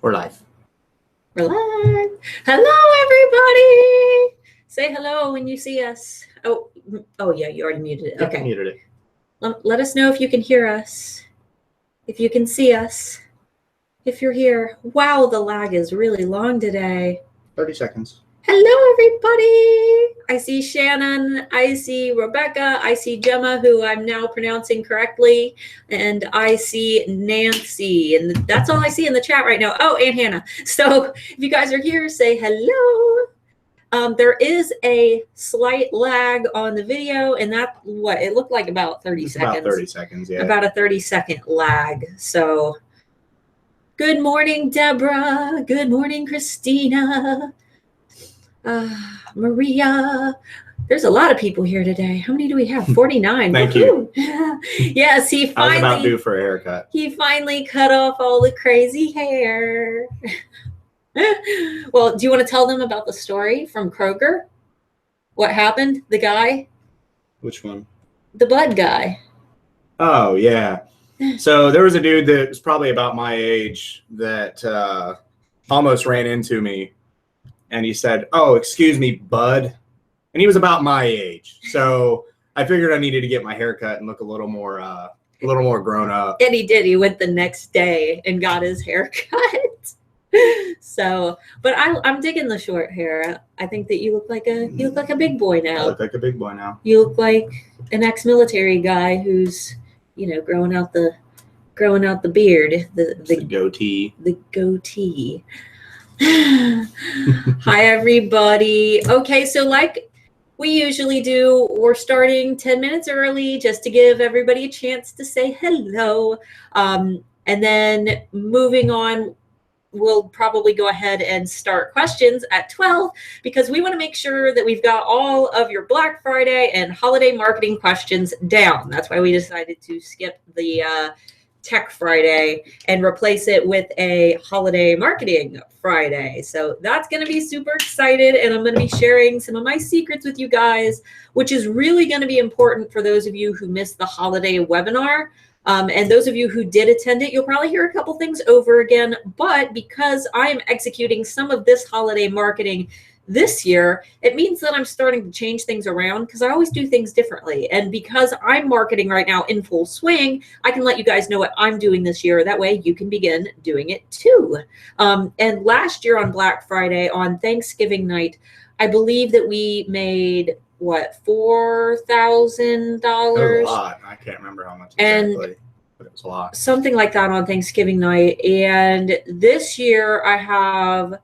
We're live. We're live. Hello, everybody. Say hello when you see us. Oh yeah, you already muted it. Okay. Yeah, muted it. Let us know if you can hear us, if you can see us, if you're here. Wow, the lag is really long today. 30 seconds. Hello, everybody. I see Shannon. I see Rebecca. I see Gemma, who I'm now pronouncing correctly. And I see Nancy. And that's all I see in the chat right now. Oh, and Hannah. So if you guys are here, say hello. There is a slight lag on the video. And that, it looked like about 30 seconds. About 30 seconds, yeah. About a 30-second lag. So good morning, Deborah. Good morning, Christina. Maria. There's a lot of people here today. How many do we have? 49. Thank you. Yes, he finally. I was about due for a haircut. He finally cut off all the crazy hair. Well, do you want to tell them about the story from Kroger? What happened? The guy? Which one? The bud guy. Oh, yeah. So there was a dude that was probably about my age that almost ran into me. And he said, "Oh, excuse me, bud." And he was about my age. So I figured I needed to get my hair cut and look a little more grown up. And he did. He went the next day and got his hair cut. So, but I'm digging the short hair. I think that you look like a big boy now. I look like a big boy now. You look like an ex-military guy who's, growing out the beard, the goatee. The goatee. Hi, everybody. Okay, so like we usually do, we're starting 10 minutes early just to give everybody a chance to say hello. And then moving on, we'll probably go ahead and start questions at 12 because we want to make sure that we've got all of your Black Friday and holiday marketing questions down. That's why we decided to skip the Tech Friday and replace it with a holiday marketing Friday. So that's going to be super excited. And I'm going to be sharing some of my secrets with you guys, which is really going to be important for those of you who missed the holiday webinar. And those of you who did attend it, you'll probably hear a couple things over again. But because I am executing some of this holiday marketing this year, it means that I'm starting to change things around because I always do things differently. And because I'm marketing right now in full swing, I can let you guys know what I'm doing this year. That way you can begin doing it too. And last year on Black Friday, on Thanksgiving night, I believe that we made $4,000? That was a lot. I can't remember how much exactly, but it was a lot. Something like that on Thanksgiving night. And this year I have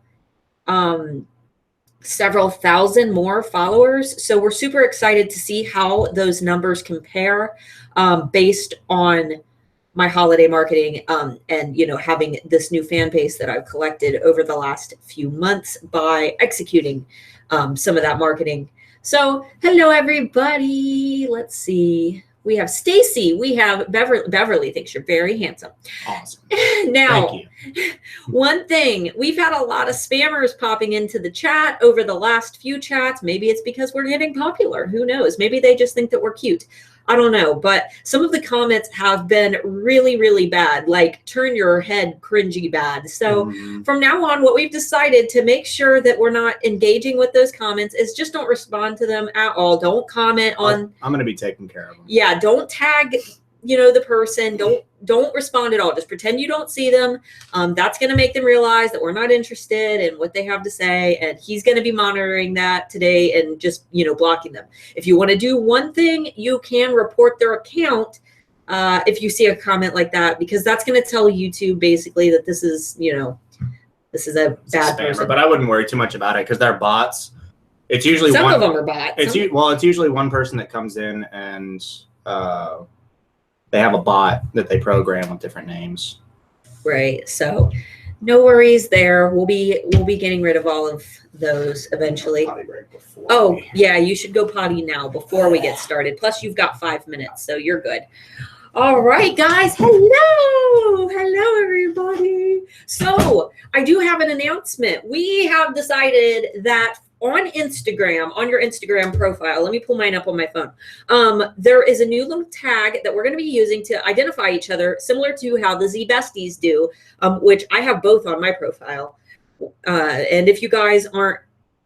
several thousand more followers. So we're super excited to see how those numbers compare based on my holiday marketing and, having this new fan base that I've collected over the last few months by executing some of that marketing. So hello, everybody. Let's see. We have Stacy. We have Beverly thinks you're very handsome. Awesome. Now, thank you. One thing, we've had a lot of spammers popping into the chat over the last few chats. Maybe it's because we're getting popular. Who knows? Maybe they just think that we're cute. I don't know. But some of the comments have been really, really bad, like turn your head cringy bad. So from now on, what we've decided to make sure that we're not engaging with those comments is just don't respond to them at all. Don't comment on. I'm going to be taking care of them. Yeah. Don't tag, the person. Don't respond at all. Just pretend you don't see them. That's going to make them realize that we're not interested in what they have to say. And he's going to be monitoring that today and just, blocking them. If you want to do one thing, you can report their account if you see a comment like that, because that's going to tell YouTube basically that this is, this is a bad person. But I wouldn't worry too much about it because they're bots. It's usually some of them are bots. It's usually one person that comes in and they have a bot that they program with different names. Right. So no worries there. We'll be getting rid of all of those eventually. Oh, yeah, you should go potty now before we get started. Plus you've got 5 minutes, so you're good. All right, guys. Hello. Hello, everybody. So I do have an announcement. We have decided that on Instagram, on your Instagram profile, let me pull mine up on my phone. There is a new little tag that we're going to be using to identify each other, similar to how the Z Besties do, which I have both on my profile. And if you guys aren't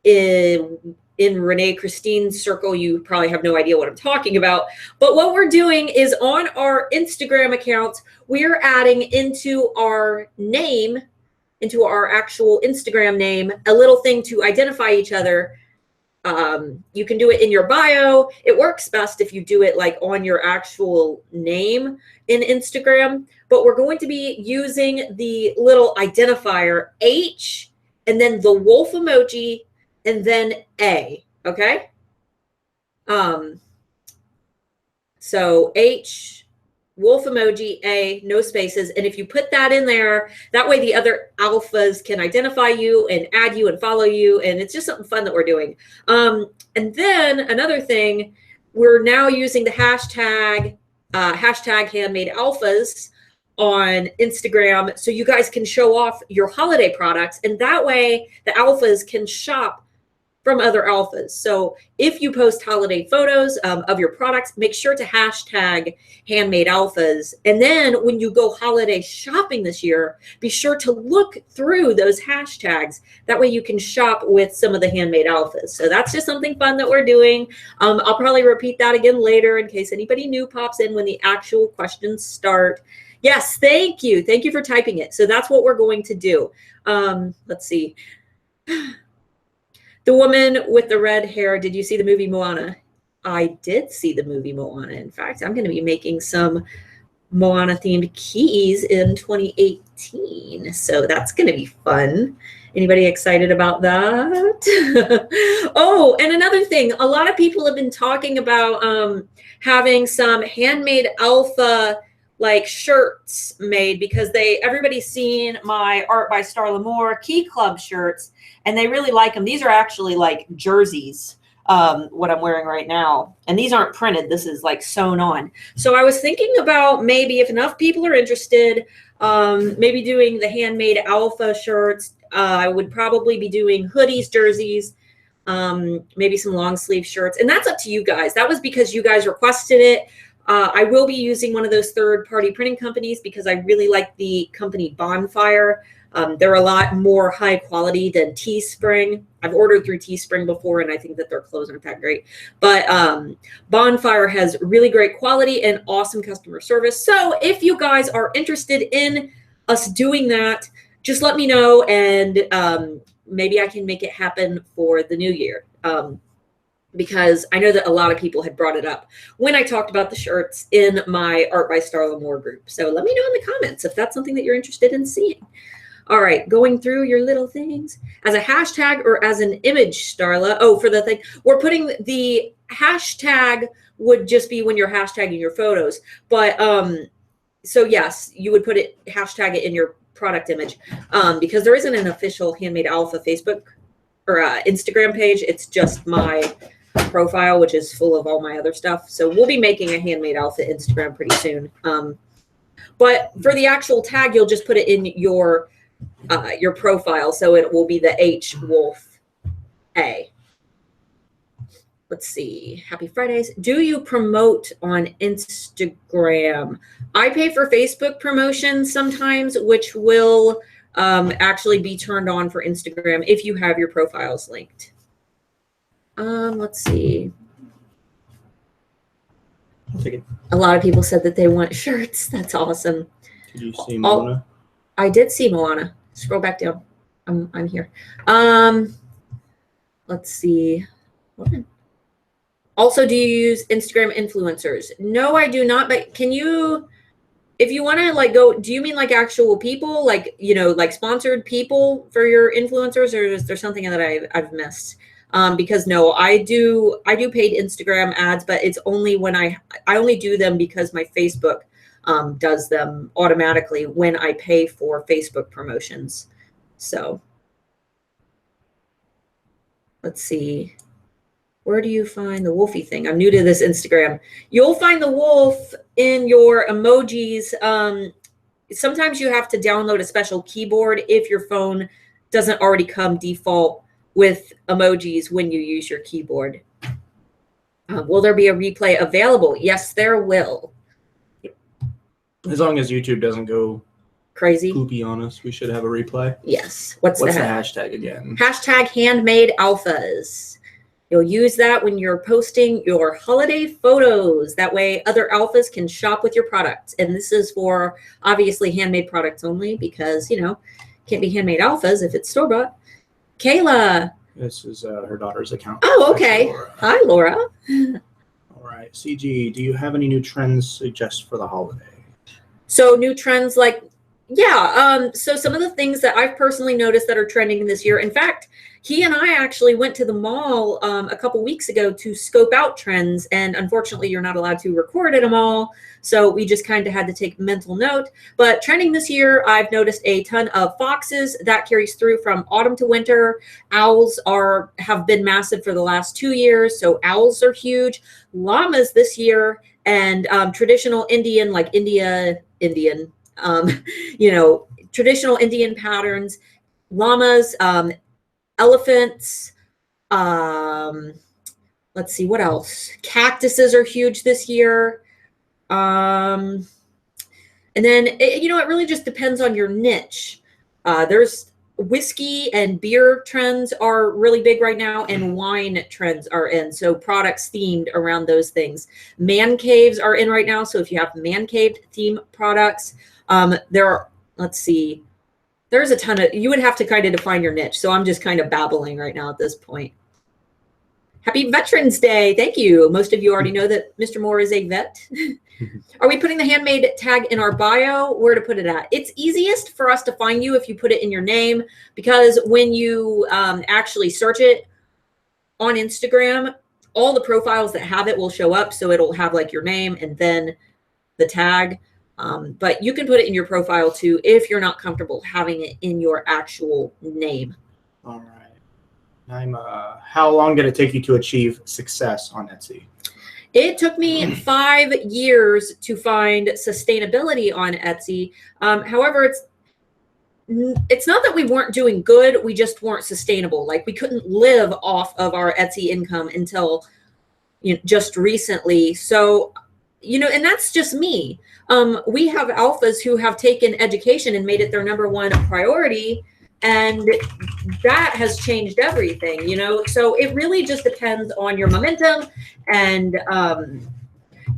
in Renee Christine's circle, you probably have no idea what I'm talking about. But what we're doing is on our Instagram accounts, we're adding into our name, into our actual Instagram name, a little thing to identify each other. You can do it in your bio. It works best if you do it like on your actual name in Instagram. But we're going to be using the little identifier H and then the wolf emoji and then A, okay? So H, wolf emoji, A, no spaces. And if you put that in there, that way the other alphas can identify you and add you and follow you. And it's just something fun that we're doing. And then another thing, we're now using the hashtag handmade alphas on Instagram, so you guys can show off your holiday products, and that way the alphas can shop from other alphas. So if you post holiday photos of your products, make sure to hashtag handmade alphas. And then when you go holiday shopping this year, be sure to look through those hashtags. That way you can shop with some of the handmade alphas. So that's just something fun that we're doing. I'll probably repeat that again later in case anybody new pops in when the actual questions start. Yes, thank you. Thank you for typing it. So that's what we're going to do. Let's see. The woman with the red hair, did you see the movie Moana? I did see the movie Moana. In fact, I'm going to be making some Moana-themed keys in 2018. So that's going to be fun. Anybody excited about that? Oh, and another thing, a lot of people have been talking about having some handmade alpha like shirts made because everybody's seen my Art by Starla Moore Key Club shirts and they really like them. These are actually like jerseys, what I'm wearing right now. And these aren't printed. This is like sewn on. So I was thinking about maybe if enough people are interested, maybe doing the handmade alpha shirts. I would probably be doing hoodies, jerseys, maybe some long sleeve shirts. And that's up to you guys. That was because you guys requested it. I will be using one of those third-party printing companies because I really like the company Bonfire. They're a lot more high quality than Teespring. I've ordered through Teespring before, and I think that their clothes aren't that great. But Bonfire has really great quality and awesome customer service. So if you guys are interested in us doing that, just let me know, and maybe I can make it happen for the new year. Because I know that a lot of people had brought it up when I talked about the shirts in my Art by Starla Moore group. So let me know in the comments if that's something that you're interested in seeing. All right, going through your little things. As a hashtag or as an image, Starla? Oh, for the thing, we're putting the hashtag would just be when you're hashtagging your photos. But so yes, you would put it, hashtag it in your product image because there isn't an official Handmade Alpha Facebook or Instagram page. It's just my profile, which is full of all my other stuff. So we'll be making a Handmade Alpha Instagram pretty soon. But for the actual tag, you'll just put it in your profile. So it will be the H Wolf A. Let's see. Happy Fridays. Do you promote on Instagram? I pay for Facebook promotions sometimes, which will actually be turned on for Instagram if you have your profiles linked. Let's see. A lot of people said that they want shirts. That's awesome. Did you see Moana? I did see Moana. Scroll back down. I'm here. Let's see. Also, do you use Instagram influencers? No, I do not. But can you, if you want to like go, do you mean like actual people, like, you know, like sponsored people for your influencers, or is there something that I've missed? Because no, I do paid Instagram ads, but it's only when I only do them because my Facebook does them automatically when I pay for Facebook promotions. So let's see. Where do you find the wolfy thing? I'm new to this Instagram. You'll find the wolf in your emojis. Sometimes you have to download a special keyboard if your phone doesn't already come default with emojis when you use your keyboard. Will there be a replay available? Yes, there will. As long as YouTube doesn't go Crazy. poopy on us, we should have a replay. Yes. What's the hashtag again? Hashtag handmade alphas. You'll use that when you're posting your holiday photos. That way other alphas can shop with your products. And this is for obviously handmade products only because, you know, can't be handmade alphas if it's store-bought. Kayla. This is her daughter's account. Oh, okay. Hi, Laura. All right. CG, do you have any new trends suggest for the holiday? So new trends like, yeah. So some of the things that I've personally noticed that are trending this year. In fact, he and I actually went to the mall a couple weeks ago to scope out trends. And unfortunately, you're not allowed to record at a mall. So we just kind of had to take mental note. But trending this year, I've noticed a ton of foxes. That carries through from autumn to winter. Owls have been massive for the last 2 years. So owls are huge. Llamas this year, and traditional Indian, like Indian, you know, traditional Indian patterns, llamas, elephants, let's see, what else? Cactuses are huge this year. And then, you know, it really just depends on your niche. There's whiskey and beer trends are really big right now, and wine trends are in. So products themed around those things. Man caves are in right now. So if you have man cave theme products, there are, let's see, there's a ton of, you would have to kind of define your niche. So I'm just kind of babbling right now at this point. Happy Veterans Day. Thank you. Most of you already know that Mr. Moore is a vet. Are we putting the handmade tag in our bio? Where to put it at? It's easiest for us to find you if you put it in your name, because when you actually search it on Instagram, all the profiles that have it will show up. So it'll have like your name and then the tag. But you can put it in your profile too if you're not comfortable having it in your actual name. All right. How long did it take you to achieve success on Etsy? It took me 5 years to find sustainability on Etsy. However, it's not that we weren't doing good, we just weren't sustainable. Like we couldn't live off of our Etsy income until just recently. So, you know, and that's just me. We have alphas who have taken education and made it their #1 priority. And that has changed everything, you know? So it really just depends on your momentum, and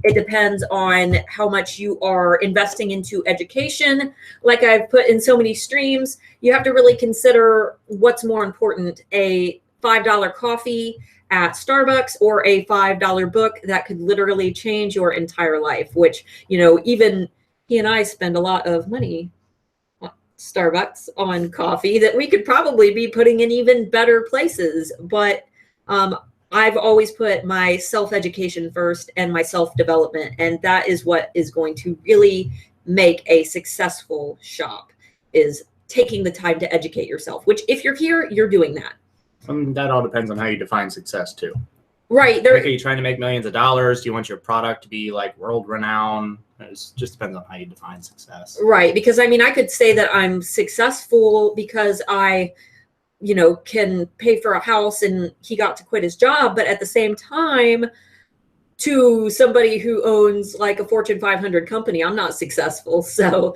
it depends on how much you are investing into education. Like I've put in so many streams, you have to really consider what's more important, a $5 coffee at Starbucks or a $5 book that could literally change your entire life, which, you know, even he and I spend a lot of money Starbucks on coffee that we could probably be putting in even better places. But I've always put my self-education first and my self-development. And that is what is going to really make a successful shop, is taking the time to educate yourself, which if you're here, you're doing that. That all depends on how you define success too. Right. Like, are you trying to make millions of dollars? Do you want your product to be like world renowned? It just depends on how you define success. Right. Because I mean, I could say that I'm successful because I, you know, can pay for a house and he got to quit his job. But at the same time, to somebody who owns like a Fortune 500 company, I'm not successful. So,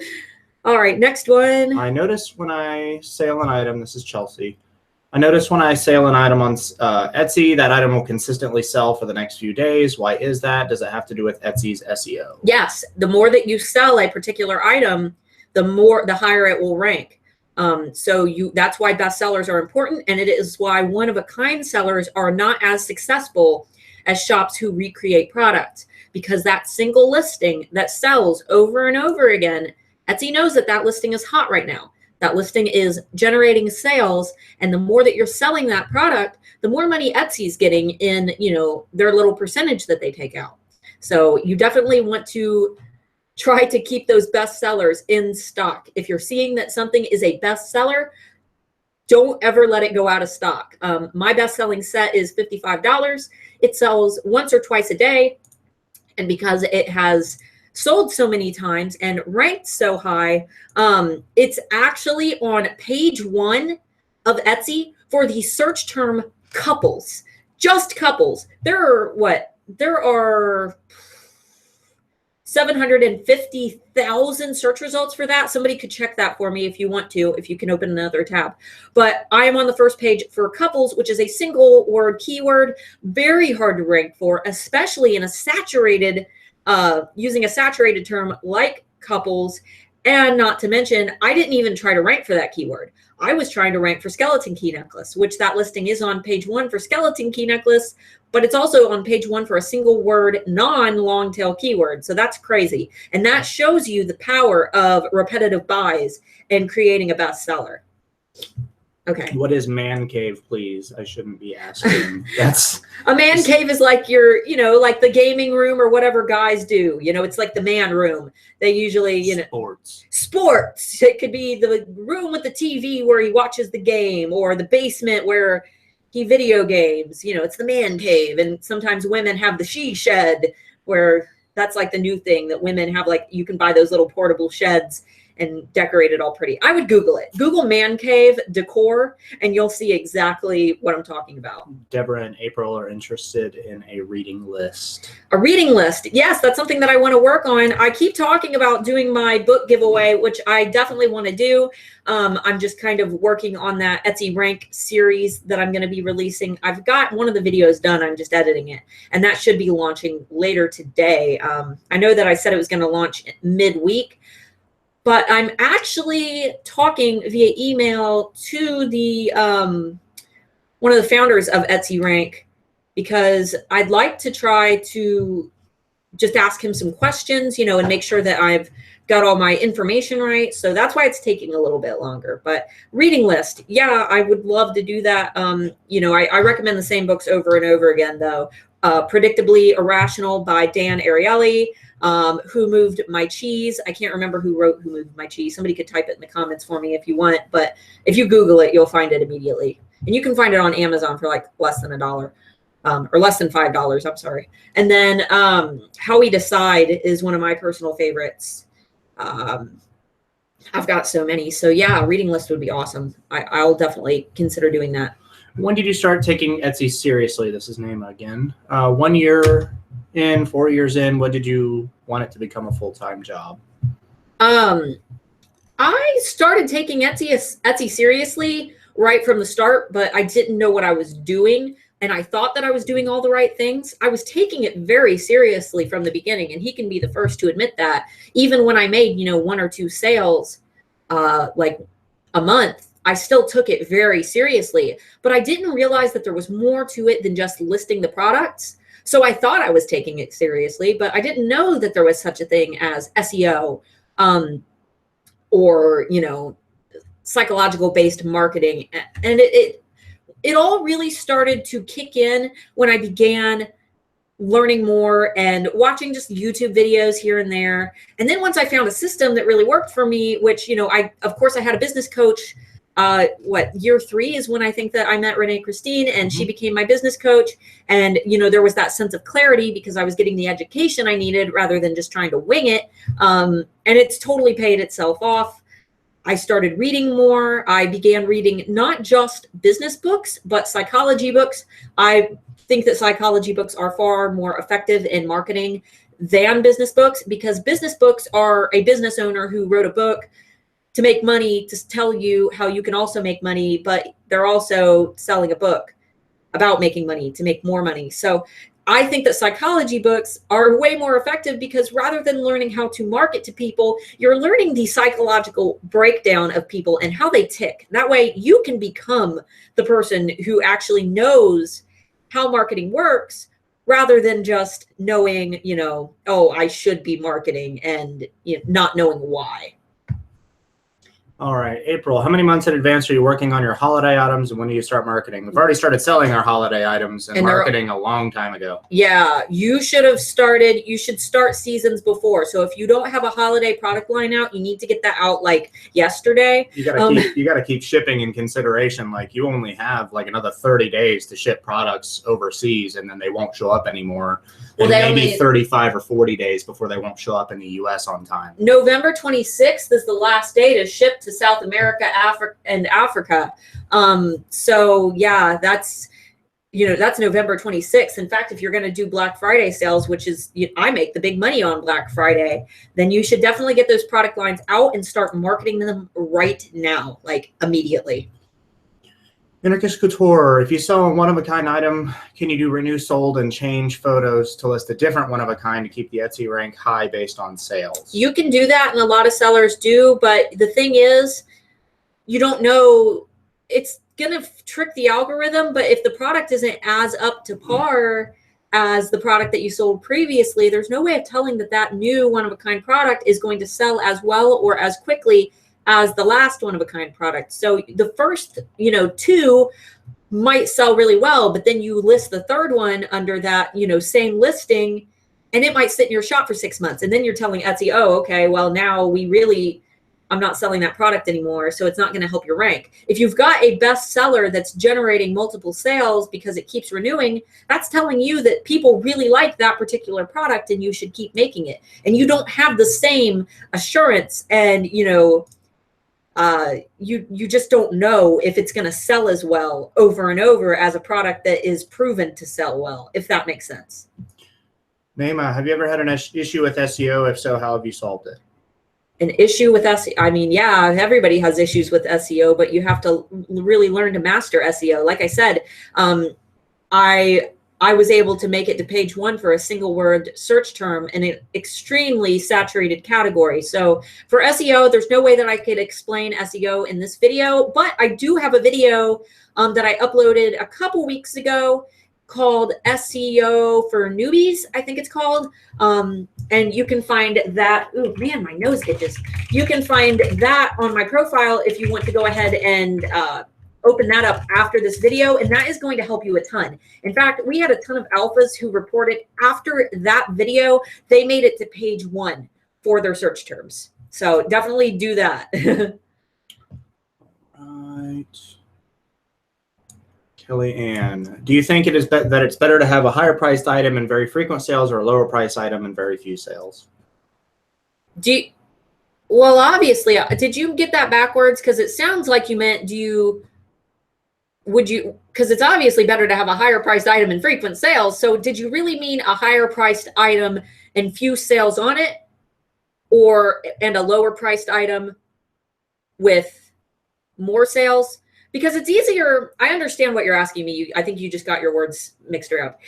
all right, next one. I noticed when I sell an item, this is Chelsea. I noticed when I sell an item on Etsy, that item will consistently sell for the next few days. Why is that? Does it have to do with Etsy's SEO? Yes. The more that you sell a particular item, the higher it will rank. So that's why bestsellers are important. And it is why one-of-a-kind sellers are not as successful as shops who recreate products, because that single listing that sells over and over again, Etsy knows that that listing is hot right now. That listing is generating sales, and the more that you're selling that product, the more money Etsy's getting in, you know, their little percentage that they take out. So you definitely want to try to keep those best sellers in stock. If you're seeing that something is a bestseller, don't ever let it go out of stock. My best-selling set is $55. It sells once or twice a day, and because it has sold so many times and ranked so high, it's actually on page 1 of Etsy for the search term couples, just couples. There are 750,000 search results for that. Somebody could check that for me if you want to, if you can open another tab. But I am on the first page for couples, which is a single word keyword, very hard to rank for, especially in a saturated, using a saturated term like couples. And not to mention, I didn't even try to rank for that keyword. I was trying to rank for skeleton key necklace, which that listing is on page 1 for skeleton key necklace, but it's also on page 1 for a single word, non-long tail keyword. So that's crazy. And that shows you the power of repetitive buys and creating a bestseller. Okay. What is man cave, please? I shouldn't be asking. That's a man cave is like your, like the gaming room or whatever guys do. It's like the man room. They usually, sports. It could be the room with the TV where he watches the game, or the basement where he video games. It's the man cave. And sometimes women have the she shed, where that's like the new thing that women have. Like, you can buy those little portable sheds and decorate it all pretty. I would Google it. Google man cave decor, and you'll see exactly what I'm talking about. Deborah and April are interested in a reading list. A reading list. Yes, that's something that I want to work on. I keep talking about doing my book giveaway, which I definitely want to do. I'm just kind of working on that Etsy rank series that I'm going to be releasing. I've got one of the videos done. I'm just editing it, and that should be launching later today. I know that I said it was going to launch midweek, but I'm actually talking via email to the one of the founders of Etsy Rank, because I'd like to try to just ask him some questions, and make sure that I've got all my information right. So that's why it's taking a little bit longer. But reading list, yeah, I would love to do that. I recommend the same books over and over again, though. Predictably Irrational by Dan Ariely. Who Moved My Cheese? I can't remember who wrote Who Moved My Cheese. Somebody could type it in the comments for me if you want, but if you Google it, you'll find it immediately. And you can find it on Amazon for like less than $1, or less than $5, I'm sorry. And then How We Decide is one of my personal favorites. I've got so many. So yeah, a reading list would be awesome. I'll definitely consider doing that. When did you start taking Etsy seriously? This is Naima again. 1 year in, 4 years in, when did you want it to become a full-time job? I started taking Etsy seriously right from the start, but I didn't know what I was doing. And I thought that I was doing all the right things. I was taking it very seriously from the beginning, and he can be the first to admit that. Even when I made, 1 or 2 sales, like a month, I still took it very seriously. But I didn't realize that there was more to it than just listing the products. So I thought I was taking it seriously, but I didn't know that there was such a thing as SEO, or, psychological based marketing. And it all really started to kick in when I began learning more and watching just YouTube videos here and there. And then once I found a system that really worked for me, which, of course I had a business coach. Year 3 is when I think that I met Renee Christine, and she became my business coach. And, there was that sense of clarity because I was getting the education I needed rather than just trying to wing it. And it's totally paid itself off. I started reading more. I began reading not just business books, but psychology books. I think that psychology books are far more effective in marketing than business books, because business books are a business owner who wrote a book to make money, to tell you how you can also make money, but they're also selling a book about making money to make more money. So I think that psychology books are way more effective, because rather than learning how to market to people, you're learning the psychological breakdown of people and how they tick. That way you can become the person who actually knows how marketing works, rather than just knowing, oh, I should be marketing, and not knowing why. All right, April, how many months in advance are you working on your holiday items, and when do you start marketing? We've already started selling our holiday items and marketing a long time ago. Yeah, you should start seasons before. So if you don't have a holiday product line out, you need to get that out like yesterday. You gotta keep shipping in consideration. Like, you only have like another 30 days to ship products overseas, and then they won't show up anymore. Well, and maybe 35 or 40 days before they won't show up in the US on time. November 26th is the last day to ship to to South America, Africa. So yeah, that's November 26th. In fact, if you're going to do Black Friday sales, which is, I make the big money on Black Friday, then you should definitely get those product lines out and start marketing them right now, like immediately. Anarchist Couture, if you sell a one-of-a-kind item, can you do renew sold and change photos to list a different one-of-a-kind to keep the Etsy rank high based on sales? You can do that, and a lot of sellers do, but the thing is, you don't know, it's going to trick the algorithm, but if the product isn't as up to par as the product that you sold previously, there's no way of telling that new one-of-a-kind product is going to sell as well or as quickly as the last one-of-a-kind product. So the first, two might sell really well, but then you list the third one under that, same listing, and it might sit in your shop for 6 months. And then you're telling Etsy, oh, okay, well, now I'm not selling that product anymore, so it's not going to help your rank. If you've got a bestseller that's generating multiple sales because it keeps renewing, that's telling you that people really like that particular product and you should keep making it. And you don't have the same assurance, and you just don't know if it's going to sell as well over and over as a product that is proven to sell well, if that makes sense. Naima, have you ever had an issue with SEO? If so, how have you solved it? An issue with SEO? I mean, yeah, everybody has issues with SEO, but you have to really learn to master SEO. Like I said, I was able to make it to page 1 for a single word search term in an extremely saturated category. So for SEO, there's no way that I could explain SEO in this video, but I do have a video that I uploaded a couple weeks ago called SEO for Newbies, I think it's called. And you can find that, oh man, my nose itches. You can find that on my profile if you want to go ahead and open that up after this video, and that is going to help you a ton. In fact, we had a ton of alphas who reported after that video, they made it to page 1 for their search terms. So definitely do that. Right. Kelly Ann, do you think that it's better to have a higher priced item and very frequent sales or a lower priced item and very few sales? Well, obviously, did you get that backwards? Because it sounds like you meant, because it's obviously better to have a higher priced item and frequent sales. So did you really mean a higher priced item and few sales on it, and a lower priced item with more sales? Because it's easier. I understand what you're asking me. I think you just got your words mixed up.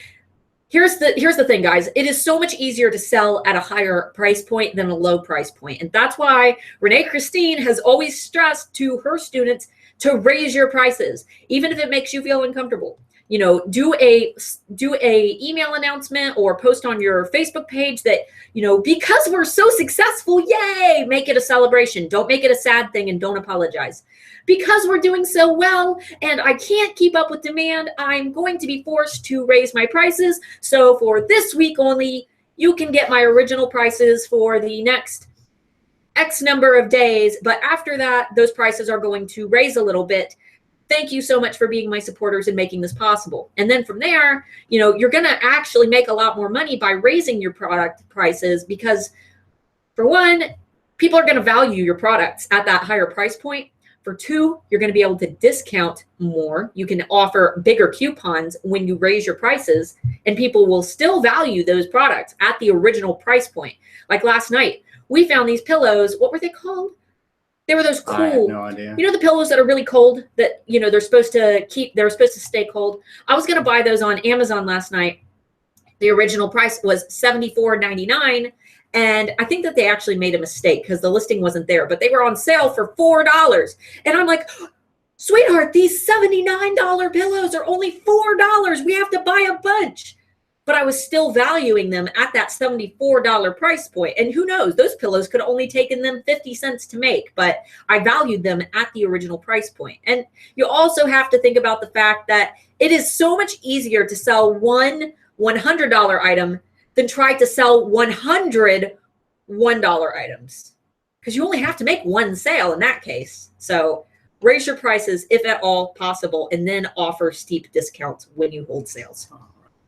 Here's the thing, guys. It is so much easier to sell at a higher price point than a low price point. And that's why Renee Christine has always stressed to her students to raise your prices, even if it makes you feel uncomfortable. Do a email announcement or post on your Facebook page that, because we're so successful, yay, make it a celebration. Don't make it a sad thing, and don't apologize. Because we're doing so well and I can't keep up with demand, I'm going to be forced to raise my prices. So for this week only, you can get my original prices for the next X number of days. But after that, those prices are going to raise a little bit. Thank you so much for being my supporters and making this possible. And then from there, you're going to actually make a lot more money by raising your product prices because, for one, people are going to value your products at that higher price point. For 2, you're going to be able to discount more. You can offer bigger coupons when you raise your prices, and people will still value those products at the original price point. Like last night, we found these pillows. What were they called? They were those cool, I have no idea. The pillows that are really cold that, they're supposed to stay cold. I was going to buy those on Amazon last night. The original price was $74.99. And I think that they actually made a mistake because the listing wasn't there, but they were on sale for $4. And I'm like, sweetheart, these $79 pillows are only $4. We have to buy a bunch. But I was still valuing them at that $74 price point. And who knows, those pillows could have only taken them 50 cents to make, but I valued them at the original price point. And you also have to think about the fact that it is so much easier to sell one $100 item than try to sell 100 $1 items, because you only have to make one sale in that case. So raise your prices if at all possible, and then offer steep discounts when you hold sales.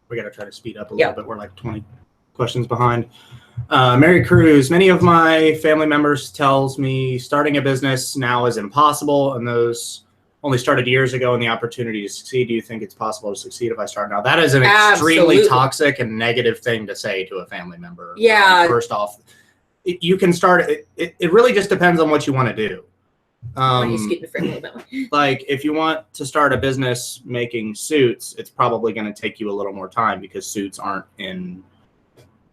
We got to try to speed up a little bit. We're like 20 questions behind. Mary Cruz, many of my family members tells me starting a business now is impossible, and those only started years ago and the opportunity to succeed. Do you think it's possible to succeed if I start now? That is an extremely toxic and negative thing to say to a family member. Yeah. First off, you can start, it really just depends on what you want to do. Like if you want to start a business making suits, it's probably going to take you a little more time because suits aren't in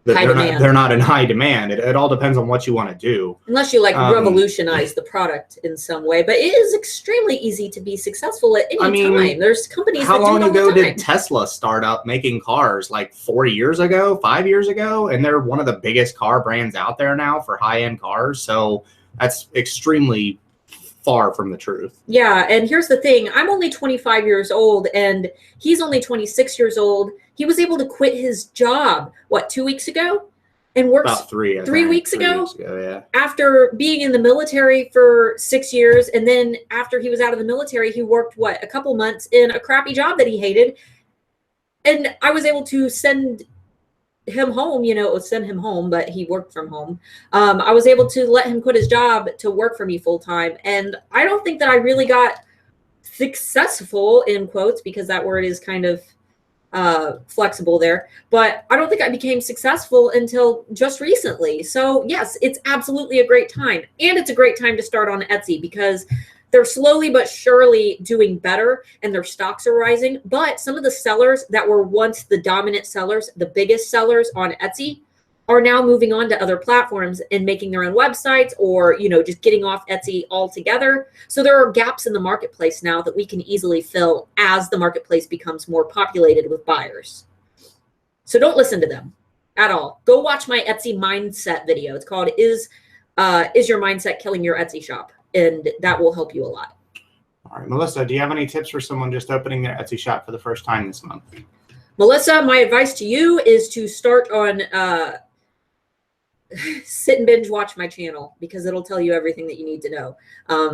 they're not in high demand. It all depends on what you want to do. Unless you like revolutionize the product in some way, but it is extremely easy to be successful at any time. There's companies. How long ago did Tesla start up making cars? Like 4 years ago, 5 years ago, and they're one of the biggest car brands out there now for high-end cars. So that's extremely far from the truth. Yeah, and here's the thing. I'm only 25 years old, and he's only 26 years old. He was able to quit his job, 2 weeks ago? And works about 3 weeks ago? Yeah. After being in the military for 6 years, and then after he was out of the military, he worked, a couple months in a crappy job that he hated. And I was able to send him home, send him home, but he worked from home. I was able to let him quit his job to work for me full time. And I don't think that I really got successful, in quotes, because that word is kind of flexible there, but I don't think I became successful until just recently. So yes, it's absolutely a great time. And it's a great time to start on Etsy because they're slowly but surely doing better and their stocks are rising. But some of the sellers that were once the dominant sellers, the biggest sellers on Etsy, are now moving on to other platforms and making their own websites or, just getting off Etsy altogether. So there are gaps in the marketplace now that we can easily fill as the marketplace becomes more populated with buyers. So don't listen to them at all. Go watch my Etsy mindset video. It's called Is Your Mindset Killing Your Etsy Shop? And that will help you a lot. All right, Melissa, do you have any tips for someone just opening their Etsy shop for the first time this month? Melissa, my advice to you is to start on sit and binge watch my channel because it'll tell you everything that you need to know.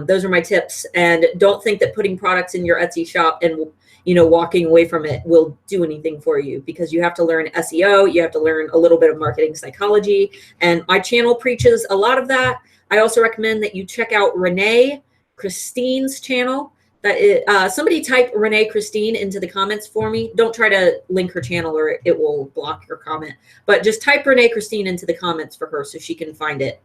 Those are my tips. And don't think that putting products in your Etsy shop and walking away from it will do anything for you because you have to learn SEO. You have to learn a little bit of marketing psychology. And my channel preaches a lot of that. I also recommend that you check out Renee Christine's channel. That is, somebody type Renee Christine into the comments for me. Don't try to link her channel or it will block your comment. But just type Renee Christine into the comments for her so she can find it.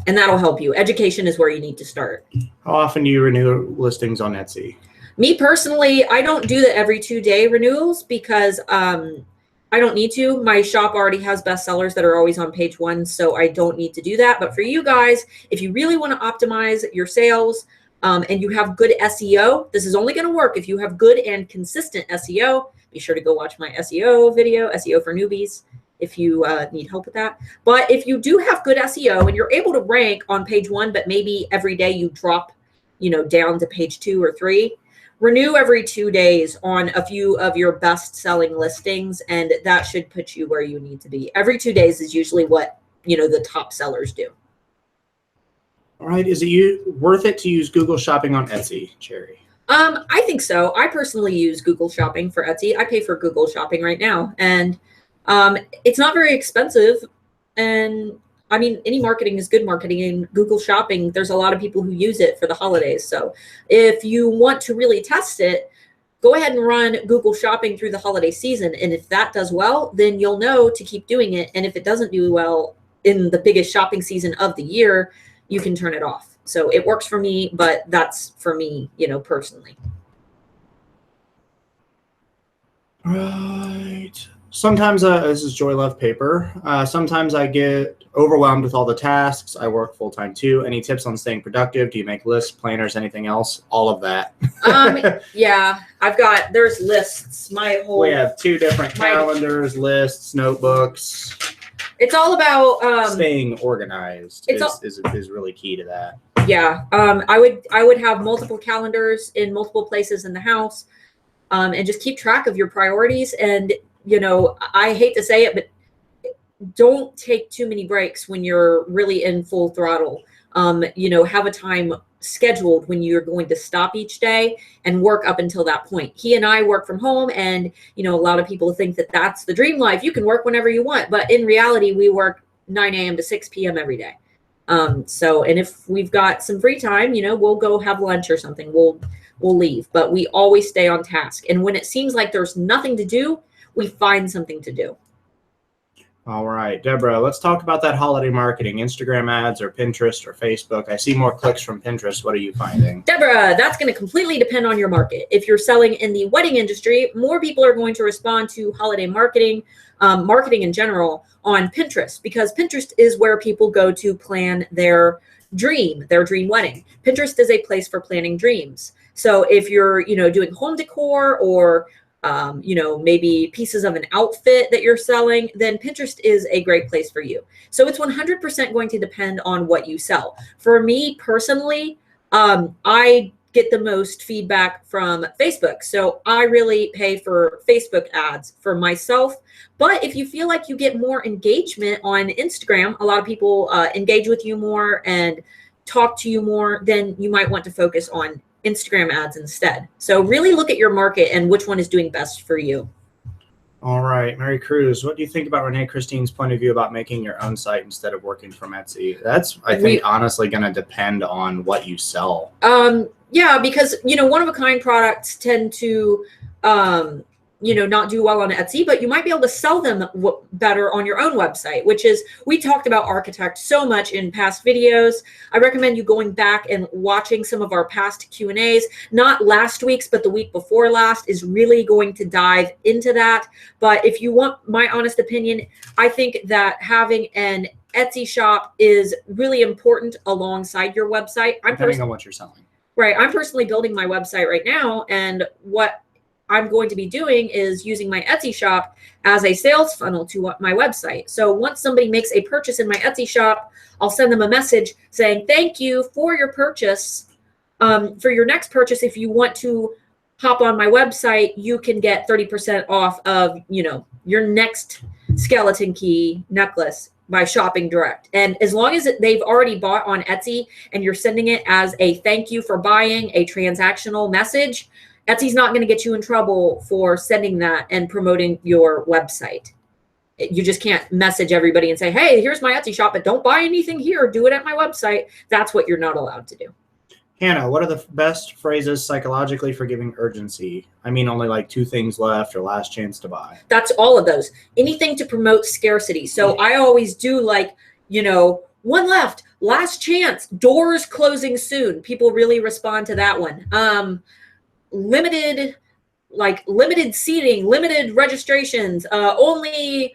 And that'll help you. Education is where you need to start. How often do you renew listings on Etsy? Me personally, I don't do the every 2-day renewals because I don't need to. My shop already has bestsellers that are always on page 1, so I don't need to do that. But for you guys, if you really want to optimize your sales and you have good SEO, this is only going to work if you have good and consistent SEO. Be sure to go watch my SEO video, SEO for newbies, if you need help with that. But if you do have good SEO and you're able to rank on page 1, but maybe every day you drop, down to page 2 or 3, renew every 2 days on a few of your best-selling listings, and that should put you where you need to be. Every 2 days is usually what, the top sellers do. All right. Is it worth it to use Google Shopping on Etsy, Cherry? I think so. I personally use Google Shopping for Etsy. I pay for Google Shopping right now, and it's not very expensive. And any marketing is good marketing. In Google Shopping, there's a lot of people who use it for the holidays. So if you want to really test it, go ahead and run Google Shopping through the holiday season. And if that does well, then you'll know to keep doing it. And if it doesn't do well in the biggest shopping season of the year, you can turn it off. So it works for me, but that's for me, personally. Right. Sometimes, this is Joy Love Paper. Sometimes I get overwhelmed with all the tasks. I work full-time too. Any tips on staying productive? Do you make lists, planners, anything else? All of that. Yeah, there's lists. We have 2 different calendars, lists, notebooks. It's all about staying organized is really key to that. Yeah. I would have multiple calendars in multiple places in the house and just keep track of your priorities. And I hate to say it, but don't take too many breaks when you're really in full throttle. have a time scheduled when you're going to stop each day and work up until that point. He and I work from home, and a lot of people think that that's the dream life. You can work whenever you want, but in reality, we work 9 a.m. to 6 p.m. every day. And if we've got some free time, we'll go have lunch or something. We'll leave, but we always stay on task. And when it seems like there's nothing to do, we find something to do. All right, Deborah, let's talk about that holiday marketing, Instagram ads or Pinterest or Facebook. I see more clicks from Pinterest. What are you finding? Deborah, that's going to completely depend on your market. If you're selling in the wedding industry, more people are going to respond to holiday marketing, marketing in general, on Pinterest, because Pinterest is where people go to plan their dream wedding. Pinterest is a place for planning dreams. So if you're, doing home decor or maybe pieces of an outfit that you're selling, then Pinterest is a great place for you. So it's 100% going to depend on what you sell. For me personally, I get the most feedback from Facebook. So I really pay for Facebook ads for myself. But if you feel like you get more engagement on Instagram, a lot of people engage with you more and talk to you more, then you might want to focus on Instagram ads instead. So really look at your market and which one is doing best for you. All right, Mary Cruz, what do you think about Renee Christine's point of view about making your own site instead of working from Etsy? That's, I think, honestly going to depend on what you sell. Yeah, because, one-of-a-kind products tend to, not do well on Etsy, but you might be able to sell them better on your own website, which is, we talked about Architect so much in past videos. I recommend you going back and watching some of our past Q&As. Not last week's, but the week before last is really going to dive into that. But if you want my honest opinion, I think that having an Etsy shop is really important alongside your website. Depending on what you're selling. Right. I'm personally building my website right now, and what I'm going to be doing is using my Etsy shop as a sales funnel to my website. So once somebody makes a purchase in my Etsy shop, I'll send them a message saying, thank you for your purchase. For your next purchase, if you want to hop on my website, you can get 30% off of, your next skeleton key necklace by shopping direct. And as long as they've already bought on Etsy and you're sending it as a thank you for buying, a transactional message, Etsy's not going to get you in trouble for sending that and promoting your website. You just can't message everybody and say, hey, here's my Etsy shop, but don't buy anything here. Do it at my website. That's what you're not allowed to do. Hannah, what are the best phrases psychologically for giving urgency? I mean, only like 2 things left or last chance to buy. That's all of those. Anything to promote scarcity. So I always do like, 1 left, last chance, doors closing soon. People really respond to that one. Limited seating, limited registrations, only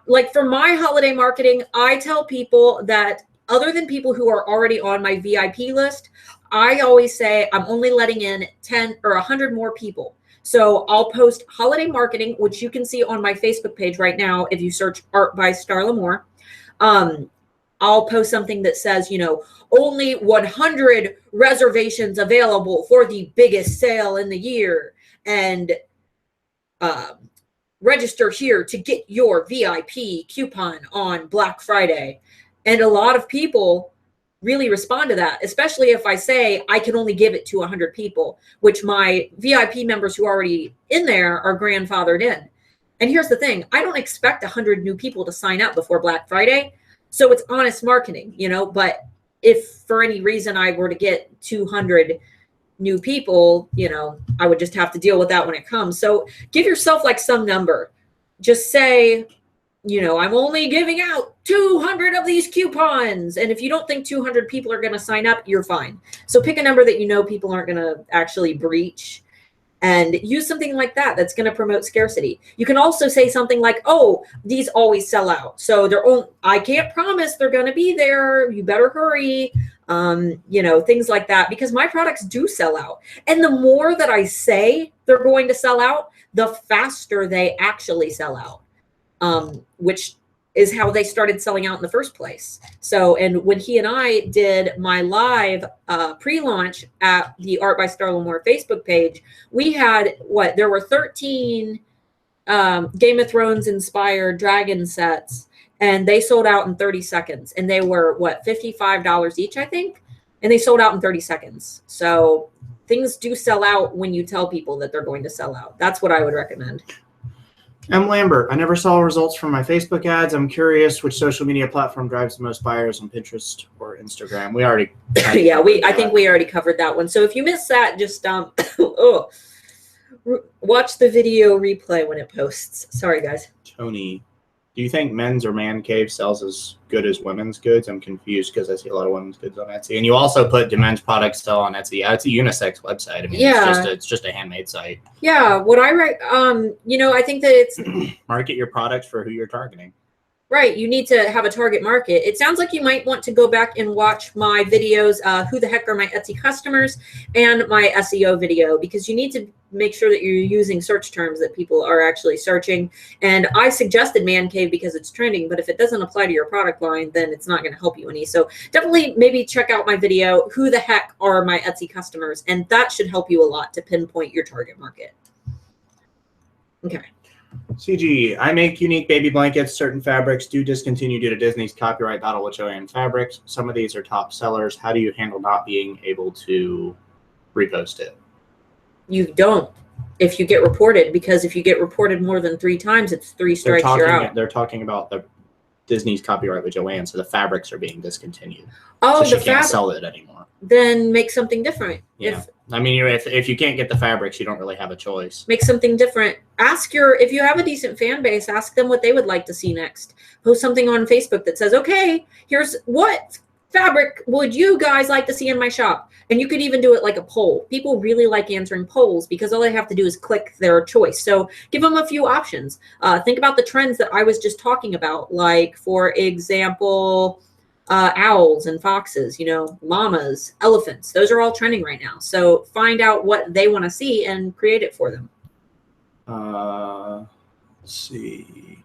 like for my holiday marketing, I tell people that other than people who are already on my VIP list, I always say I'm only letting in 10 or 100 more people. So I'll post holiday marketing, which you can see on my Facebook page right now if you search Art by Starla Moore. I'll post something that says, only 100 reservations available for the biggest sale in the year. And register here to get your VIP coupon on Black Friday. And a lot of people really respond to that, especially if I say I can only give it to 100 people, which my VIP members who are already in there are grandfathered in. And here's the thing, I don't expect 100 new people to sign up before Black Friday. So it's honest marketing, but if for any reason I were to get 200 new people, I would just have to deal with that when it comes. So give yourself like some number. Just say, I'm only giving out 200 of these coupons. And if you don't think 200 people are going to sign up, you're fine. So pick a number that people aren't going to actually breach, and use something like that that's going to promote scarcity. You can also say something like, oh, these always sell out. So I can't promise they're going to be there. You better hurry. Things like that, because my products do sell out. And the more that I say they're going to sell out, the faster they actually sell out, which is how they started selling out in the first place. So, and when he and I did my live pre-launch at the Art by Starla Moore Facebook page, we had there were 13 Game of Thrones inspired dragon sets and they sold out in 30 seconds. And they were, what, $55 each, I think? And they sold out in 30 seconds. So things do sell out when you tell people that they're going to sell out. That's what I would recommend. M. Lambert, I never saw results from my Facebook ads. I'm curious which social media platform drives the most buyers on Pinterest or Instagram. We already yeah, I think we already covered that one. So if you missed that, just watch the video replay when it posts. Sorry, guys. Tony, do you think men's or man cave sells as good as women's goods? I'm confused because I see a lot of women's goods on Etsy. And you also put do men's products sell on Etsy? Yeah, it's a unisex website. I mean, it's just a handmade site. Yeah, what I I think that it's market your products for who you're targeting. Right, you need to have a target market. It sounds like you might want to go back and watch my videos, who the heck are my Etsy customers, and my SEO video, because you need to make sure that you're using search terms that people are actually searching. And I suggested Man Cave because it's trending, but if it doesn't apply to your product line, then it's not going to help you any. So definitely maybe check out my video, who the heck are my Etsy customers, and that should help you a lot to pinpoint your target market. Okay. CG, I make unique baby blankets. Certain fabrics do discontinue due to Disney's copyright battle with Joanne Fabrics. Some of these are top sellers. How do you handle not being able to repost it? You don't. If you get reported, because if you get reported more than 3 times, it's 3 strikes, you're out. They're talking about the Disney's copyright with Joanne, so the fabrics are being discontinued. Oh, so she can't sell it anymore. Then make something different. Yeah. I mean, if you can't get the fabrics, you don't really have a choice. Make something different. If you have a decent fan base, ask them what they would like to see next. Post something on Facebook that says, okay, here's what fabric would you guys like to see in my shop? And you could even do it like a poll. People really like answering polls because all they have to do is click their choice. So give them a few options. Think about the trends that I was just talking about, like, for example, owls and foxes, llamas, elephants. Those are all trending right now. So find out what they want to see and create it for them. Let's see.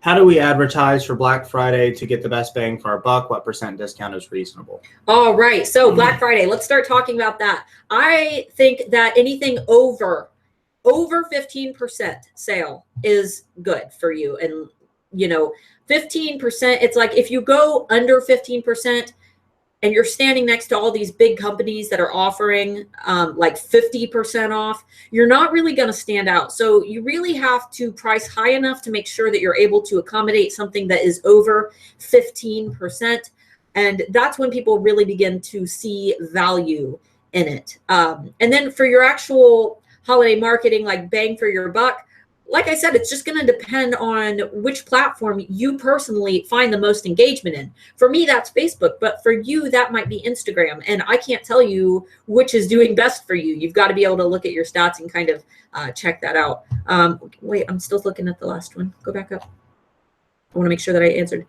How do we advertise for Black Friday to get the best bang for our buck? What % discount is reasonable? All right. So Black Friday, let's start talking about that. I think that anything over 15% sale is good for you. And 15%, it's like if you go under 15% and you're standing next to all these big companies that are offering like 50% off, you're not really going to stand out. So you really have to price high enough to make sure that you're able to accommodate something that is over 15%. And that's when people really begin to see value in it. And then for your actual holiday marketing, like bang for your buck, like I said, it's just going to depend on which platform you personally find the most engagement in. For me, that's Facebook, but for you, that might be Instagram. And I can't tell you which is doing best for you. You've got to be able to look at your stats and kind of check that out. Wait, I'm still looking at the last one. Go back up. I want to make sure that I answered.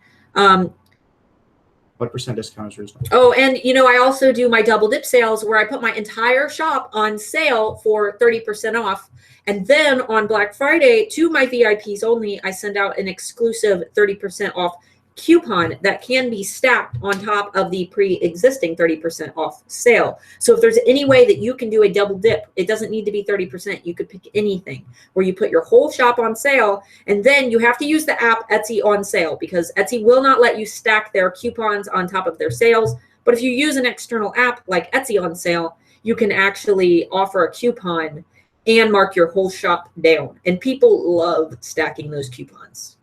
What % discount is reasonable? Oh, and I also do my double dip sales where I put my entire shop on sale for 30% off. And then on Black Friday, to my VIPs only, I send out an exclusive 30% off coupon that can be stacked on top of the pre-existing 30% off sale. So if there's any way that you can do a double dip, it doesn't need to be 30%. You could pick anything where you put your whole shop on sale, and then you have to use the app Etsy on sale because Etsy will not let you stack their coupons on top of their sales. But if you use an external app like Etsy on sale, you can actually offer a coupon and mark your whole shop down. And people love stacking those coupons.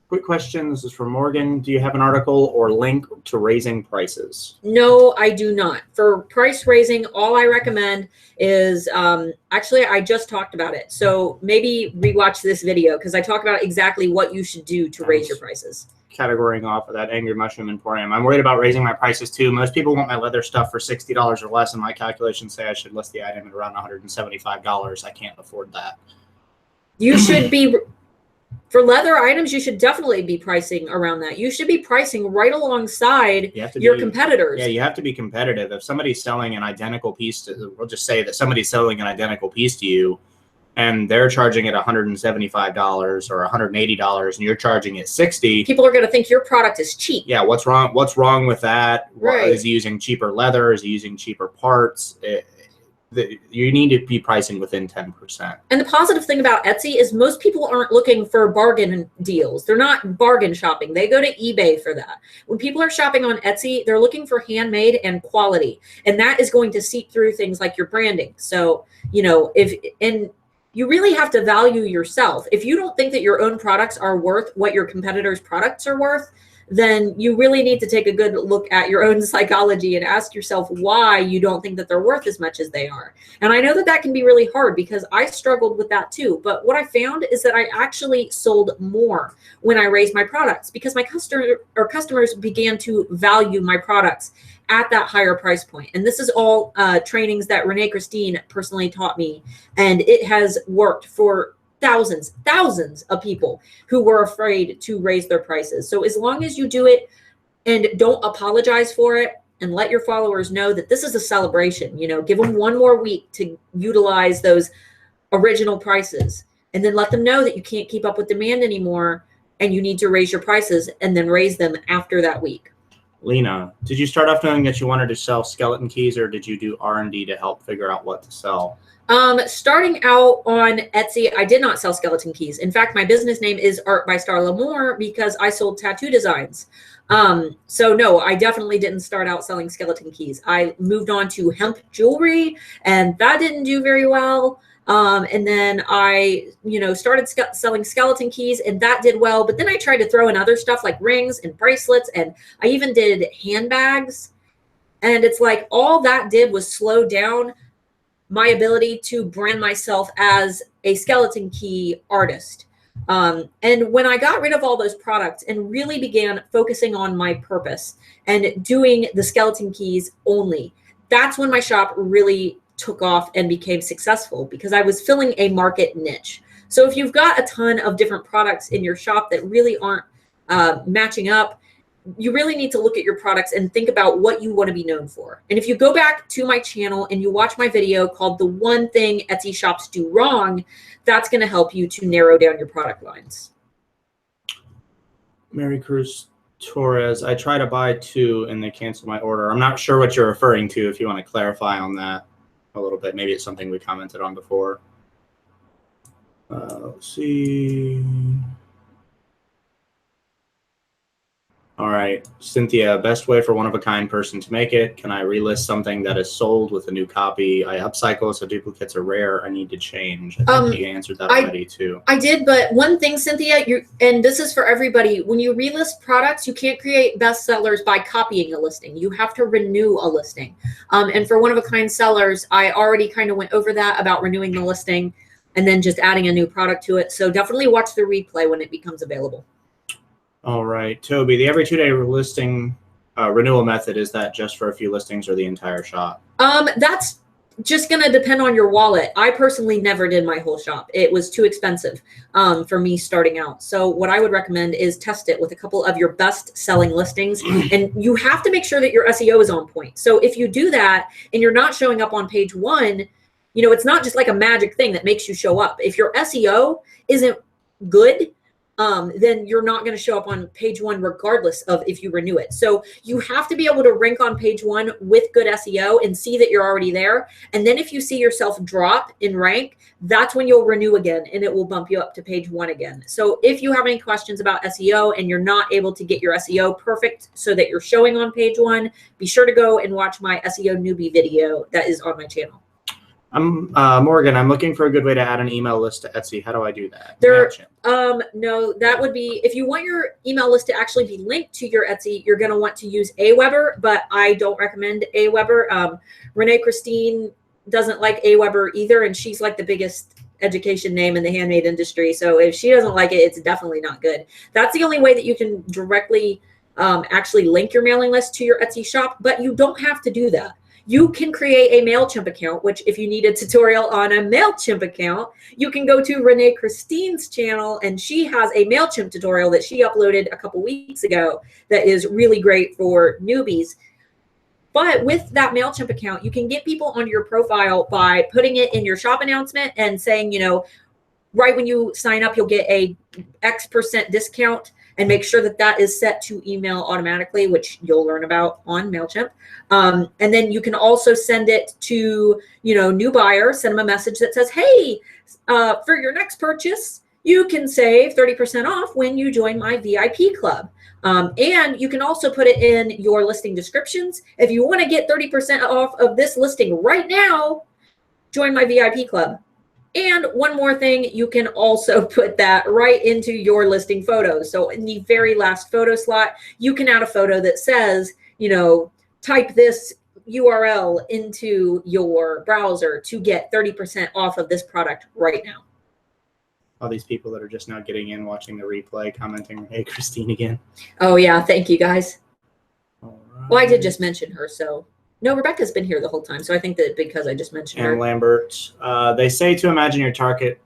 Quick question. This is from Morgan. Do you have an article or link to raising prices? No, I do not. For price raising, all I recommend is, actually, I just talked about it. So maybe rewatch this video because I talk about exactly what you should do to raise your prices. Categorying off of that Angry Mushroom Emporium. I'm worried about raising my prices too. Most people want my leather stuff for $60 or less, and my calculations say I should list the item at around $175. I can't afford that. You should be... For leather items, you should definitely be pricing around that. You should be pricing right alongside your competitors. Yeah, you have to be competitive. If somebody's selling an identical piece to, we'll just say that somebody's selling an identical piece to you, and they're charging it $175 or $180, and you're charging it $60. People are going to think your product is cheap. Yeah, what's wrong? What's wrong with that? Right. Is he using cheaper leather? Is he using cheaper parts? you need to be pricing within 10%. And the positive thing about Etsy is most people aren't looking for bargain deals. They're not bargain shopping. They go to eBay for that. When people are shopping on Etsy, they're looking for handmade and quality. And that is going to seep through things like your branding. So, and you really have to value yourself. If you don't think that your own products are worth what your competitors' products are worth, then you really need to take a good look at your own psychology and ask yourself why you don't think that they're worth as much as they are. And I know that that can be really hard because I struggled with that too. But what I found is that I actually sold more when I raised my products because my customers began to value my products at that higher price point. And this is all trainings that Renee Christine personally taught me. And it has worked for thousands of people who were afraid to raise their prices. So as long as you do it and don't apologize for it and let your followers know that this is a celebration, give them one more week to utilize those original prices and then let them know that you can't keep up with demand anymore and you need to raise your prices and then raise them after that week. Lena, did you start off knowing that you wanted to sell skeleton keys or did you do R&D to help figure out what to sell? Starting out on Etsy, I did not sell skeleton keys. In fact, my business name is Art by Starla Moore because I sold tattoo designs. So no, I definitely didn't start out selling skeleton keys. I moved on to hemp jewelry and that didn't do very well. And then I, started selling skeleton keys and that did well. But then I tried to throw in other stuff like rings and bracelets. And I even did handbags. And it's like all that did was slow down my ability to brand myself as a skeleton key artist. And when I got rid of all those products and really began focusing on my purpose and doing the skeleton keys only, that's when my shop really took off and became successful because I was filling a market niche. So if you've got a ton of different products in your shop that really aren't matching up, you really need to look at your products and think about what you want to be known for. And if you go back to my channel and you watch my video called The One Thing Etsy Shops Do Wrong, that's going to help you to narrow down your product lines. Mary Cruz Torres, I try to buy 2 and they cancel my order. I'm not sure what you're referring to if you want to clarify on that a little bit. Maybe it's something we commented on before. Let's see. All right, Cynthia, best way for one-of-a-kind person to make it. Can I relist something that is sold with a new copy? I upcycle, so duplicates are rare. I need to change. I think you answered that already too. I did, but one thing, Cynthia, and this is for everybody, when you relist products, you can't create bestsellers by copying a listing. You have to renew a listing. And for one-of-a-kind sellers, I already kind of went over that about renewing the listing and then just adding a new product to it. So definitely watch the replay when it becomes available. All right, Toby, the every 2-day listing renewal method, is that just for a few listings or the entire shop? That's just going to depend on your wallet. I personally never did my whole shop. It was too expensive for me starting out. So what I would recommend is test it with a couple of your best selling listings. And you have to make sure that your SEO is on point. So if you do that and you're not showing up on page 1, it's not just like a magic thing that makes you show up. If your SEO isn't good, then you're not going to show up on page 1 regardless of if you renew it. So you have to be able to rank on page 1 with good SEO and see that you're already there. And then if you see yourself drop in rank, that's when you'll renew again and it will bump you up to page 1 again. So if you have any questions about SEO and you're not able to get your SEO perfect so that you're showing on page 1, be sure to go and watch my SEO newbie video that is on my channel. Morgan, I'm looking for a good way to add an email list to Etsy. How do I do that? No, that would be, if you want your email list to actually be linked to your Etsy, you're going to want to use Aweber, but I don't recommend Aweber. Renee Christine doesn't like Aweber either, and she's like the biggest education name in the handmade industry. So if she doesn't like it, it's definitely not good. That's the only way that you can directly actually link your mailing list to your Etsy shop, but you don't have to do that. You can create a MailChimp account, which if you need a tutorial on a MailChimp account, you can go to Renee Christine's channel, and she has a MailChimp tutorial that she uploaded a couple weeks ago that is really great for newbies. But with that MailChimp account, you can get people onto your profile by putting it in your shop announcement and saying, right when you sign up, you'll get a X% discount. and make sure that that is set to email automatically, which you'll learn about on MailChimp. And then you can also send it to, new buyer, send them a message that says, hey, for your next purchase, you can save 30% off when you join my VIP club. And you can also put it in your listing descriptions. If you want to get 30% off of this listing right now, join my VIP club. And one more thing, you can also put that right into your listing photos. So in the very last photo slot, you can add a photo that says, type this URL into your browser to get 30% off of this product right now. All these people that are just now getting in, watching the replay, commenting, hey, Christine again. Oh, yeah. Thank you, guys. All right. Well, I did just mention her, so. No, Rebecca's been here the whole time, so I think that because I just mentioned her. And Lambert, they say to imagine your target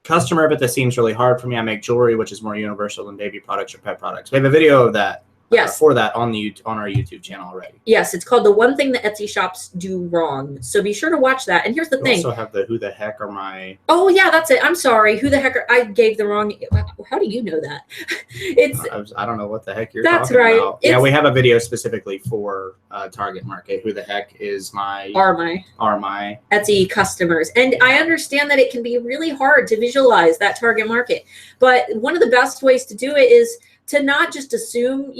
customer, but that seems really hard for me. I make jewelry, which is more universal than baby products or pet products. We have a video of that. Yes. For that on our YouTube channel already. Yes, it's called The One Thing That Etsy Shops Do Wrong. So be sure to watch that. And here's the thing. We also have the who the heck are my. Oh yeah, that's it. I'm sorry. Who the heck are I gave the wrong. How do you know that? I don't know what the heck you're that's talking right. about. Yeah, we have a video specifically for target market. Who the heck is my are my Etsy customers? And I understand that it can be really hard to visualize that target market. But one of the best ways to do it is to not just assume,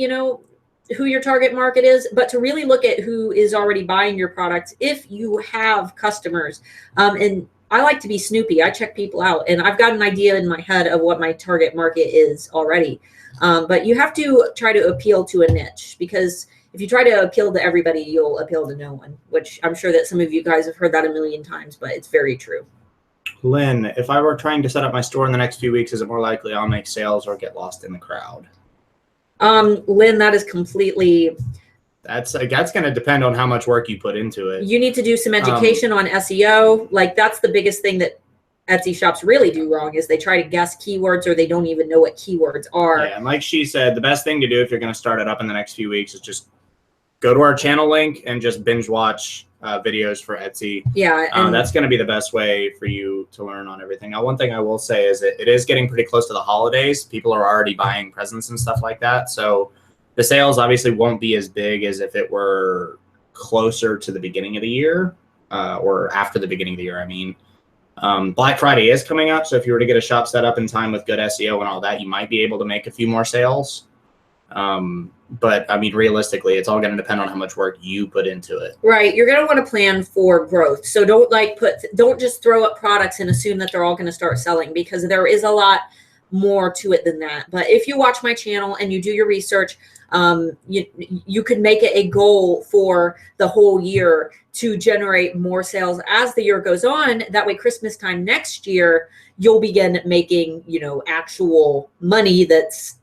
who your target market is, but to really look at who is already buying your products if you have customers. And I like to be snoopy. I check people out, and I've got an idea in my head of what my target market is already. But you have to try to appeal to a niche, because if you try to appeal to everybody, you'll appeal to no one, which I'm sure that some of you guys have heard that a million times, but it's very true. Lynn, if I were trying to set up my store in the next few weeks, is it more likely I'll make sales or get lost in the crowd? Lynn, that is completely. That's going to depend on how much work you put into it. You need to do some education on SEO. Like, that's the biggest thing that Etsy shops really do wrong, is they try to guess keywords, or they don't even know what keywords are. Yeah, and like she said, the best thing to do if you're going to start it up in the next few weeks is just go to our channel link and just binge watch videos for Etsy. Yeah. And that's going to be the best way for you to learn on everything. Now, one thing I will say is that it is getting pretty close to the holidays. People are already buying presents and stuff like that. So the sales obviously won't be as big as if it were closer to the beginning of the year, or after the beginning of the year, I mean. Black Friday is coming up. So if you were to get a shop set up in time with good SEO and all that, you might be able to make a few more sales. But I mean, realistically, it's all going to depend on how much work you put into it. Right. You're going to want to plan for growth. So don't just throw up products and assume that they're all going to start selling, because there is a lot more to it than that. But if you watch my channel and you do your research, you could make it a goal for the whole year to generate more sales as the year goes on. That way, Christmas time next year, you'll begin making, actual money that's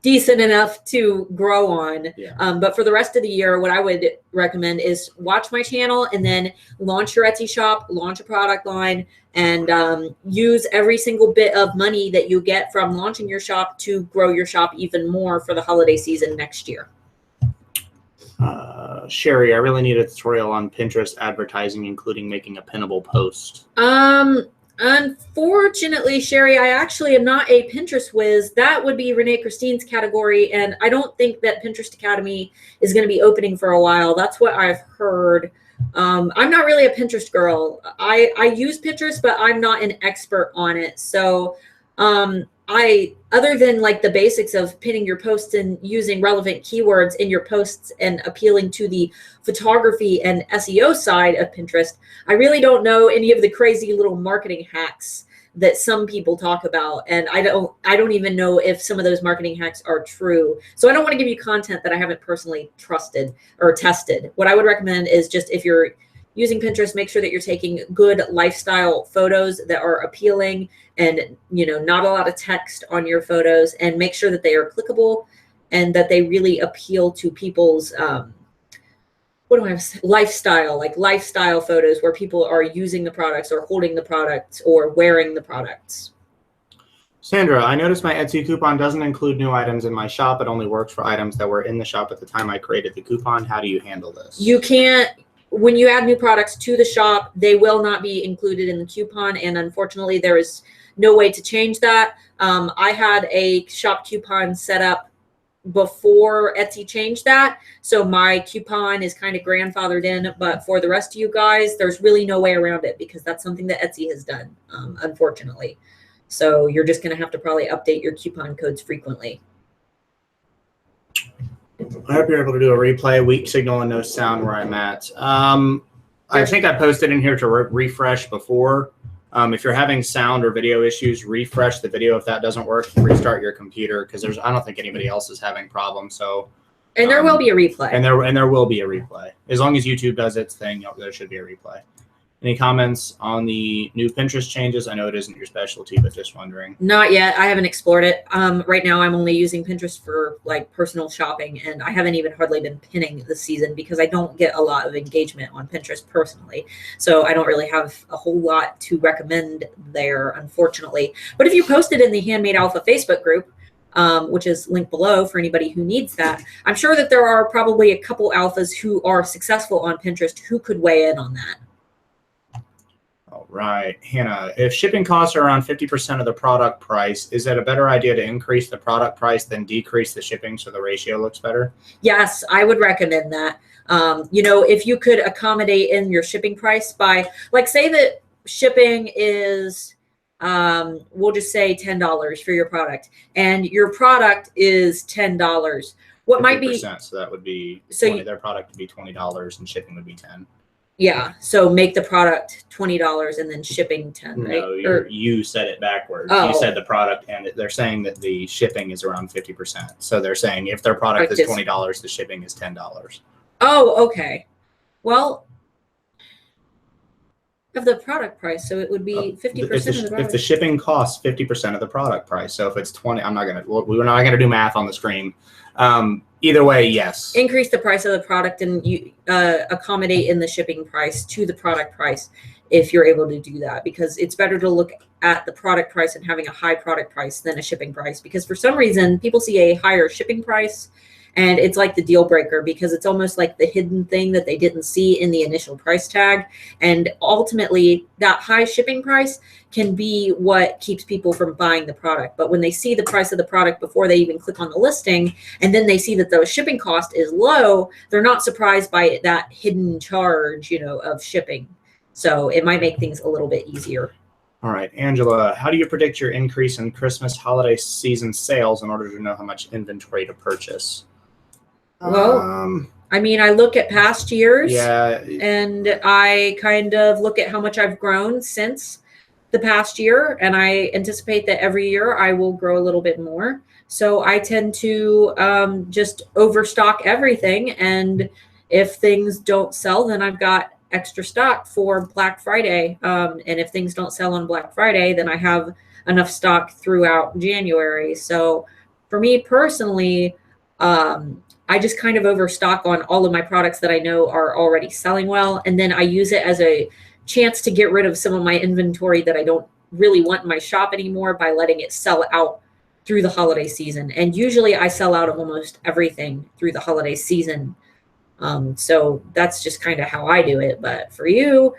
decent enough to grow on. Yeah. But for the rest of the year, what I would recommend is watch my channel and then launch your Etsy shop, launch a product line, and use every single bit of money that you get from launching your shop to grow your shop even more for the holiday season next year. Sherry, I really need a tutorial on Pinterest advertising, including making a pinnable post. Unfortunately, Sherry, I actually am not a Pinterest whiz. That would be Renee Christine's category, and I don't think that Pinterest Academy is going to be opening for a while. That's what I've heard. I'm not really a Pinterest girl. I use Pinterest, but I'm not an expert on it. So other than like the basics of pinning your posts and using relevant keywords in your posts and appealing to the photography and SEO side of Pinterest, I really don't know any of the crazy little marketing hacks that some people talk about. And I don't even know if some of those marketing hacks are true. So I don't want to give you content that I haven't personally trusted or tested. What I would recommend is just, if you're using Pinterest, make sure that you're taking good lifestyle photos that are appealing and, not a lot of text on your photos, and make sure that they are clickable and that they really appeal to people's, lifestyle, like lifestyle photos where people are using the products or holding the products or wearing the products. Sandra, I noticed my Etsy coupon doesn't include new items in my shop. It only works for items that were in the shop at the time I created the coupon. How do you handle this? You can't. When you add new products to the shop, they will not be included in the coupon. And unfortunately, there is no way to change that. I had a shop coupon set up before Etsy changed that. So my coupon is kind of grandfathered in, but for the rest of you guys, there's really no way around it because that's something that Etsy has done, unfortunately. So you're just going to have to probably update your coupon codes frequently. I hope you're able to do a replay. Weak signal and no sound where I'm at. I think I posted in here to refresh before. If you're having sound or video issues, refresh the video. If that doesn't work, restart your computer because I don't think anybody else is having problems. So, and there will be a replay. And there will be a replay as long as YouTube does its thing. There should be a replay. Any comments on the new Pinterest changes? I know it isn't your specialty, but just wondering. Not yet. I haven't explored it. Right now, I'm only using Pinterest for like personal shopping, and I haven't even hardly been pinning this season because I don't get a lot of engagement on Pinterest personally. So I don't really have a whole lot to recommend there, unfortunately. But if you post it in the Handmade Alpha Facebook group, which is linked below for anybody who needs that, I'm sure that there are probably a couple alphas who are successful on Pinterest who could weigh in on that. All right, Hannah, if shipping costs are around 50% of the product price, is it a better idea to increase the product price than decrease the shipping so the ratio looks better? Yes, I would recommend that. If you could accommodate in your shipping price by, like, say that shipping is, we'll just say $10 for your product, and your product is $10. What might be? So that would be their product would be $20 and shipping would be $10. Yeah, so make the product $20 and then shipping $10, right? No, you said it backwards. Oh. You said the product, and they're saying that the shipping is around 50%. So they're saying if their product is $20, the shipping is $10. Oh, okay. Well, of the product price, so it would be 50% of the product. If the shipping costs 50% of the product price, so if it's 20, we're not gonna do math on the screen. Either way, yes. Increase the price of the product and you accommodate in the shipping price to the product price if you're able to do that, because it's better to look at the product price and having a high product price than a shipping price, because for some reason people see a higher shipping price and it's like the deal breaker because it's almost like the hidden thing that they didn't see in the initial price tag. And ultimately that high shipping price can be what keeps people from buying the product. But when they see the price of the product before they even click on the listing, and then they see that the shipping cost is low, they're not surprised by that hidden charge, of shipping. So it might make things a little bit easier. All right, Angela, how do you predict your increase in Christmas holiday season sales in order to know how much inventory to purchase? Well, I look at past years, yeah, and I kind of look at how much I've grown since the past year, and I anticipate that every year I will grow a little bit more. So I tend to just overstock everything, and if things don't sell, then I've got extra stock for Black Friday. And if things don't sell on Black Friday, then I have enough stock throughout January. So for me personally, I just kind of overstock on all of my products that I know are already selling well. And then I use it as a chance to get rid of some of my inventory that I don't really want in my shop anymore by letting it sell out through the holiday season. And usually I sell out of almost everything through the holiday season. So that's just kind of how I do it. But for you,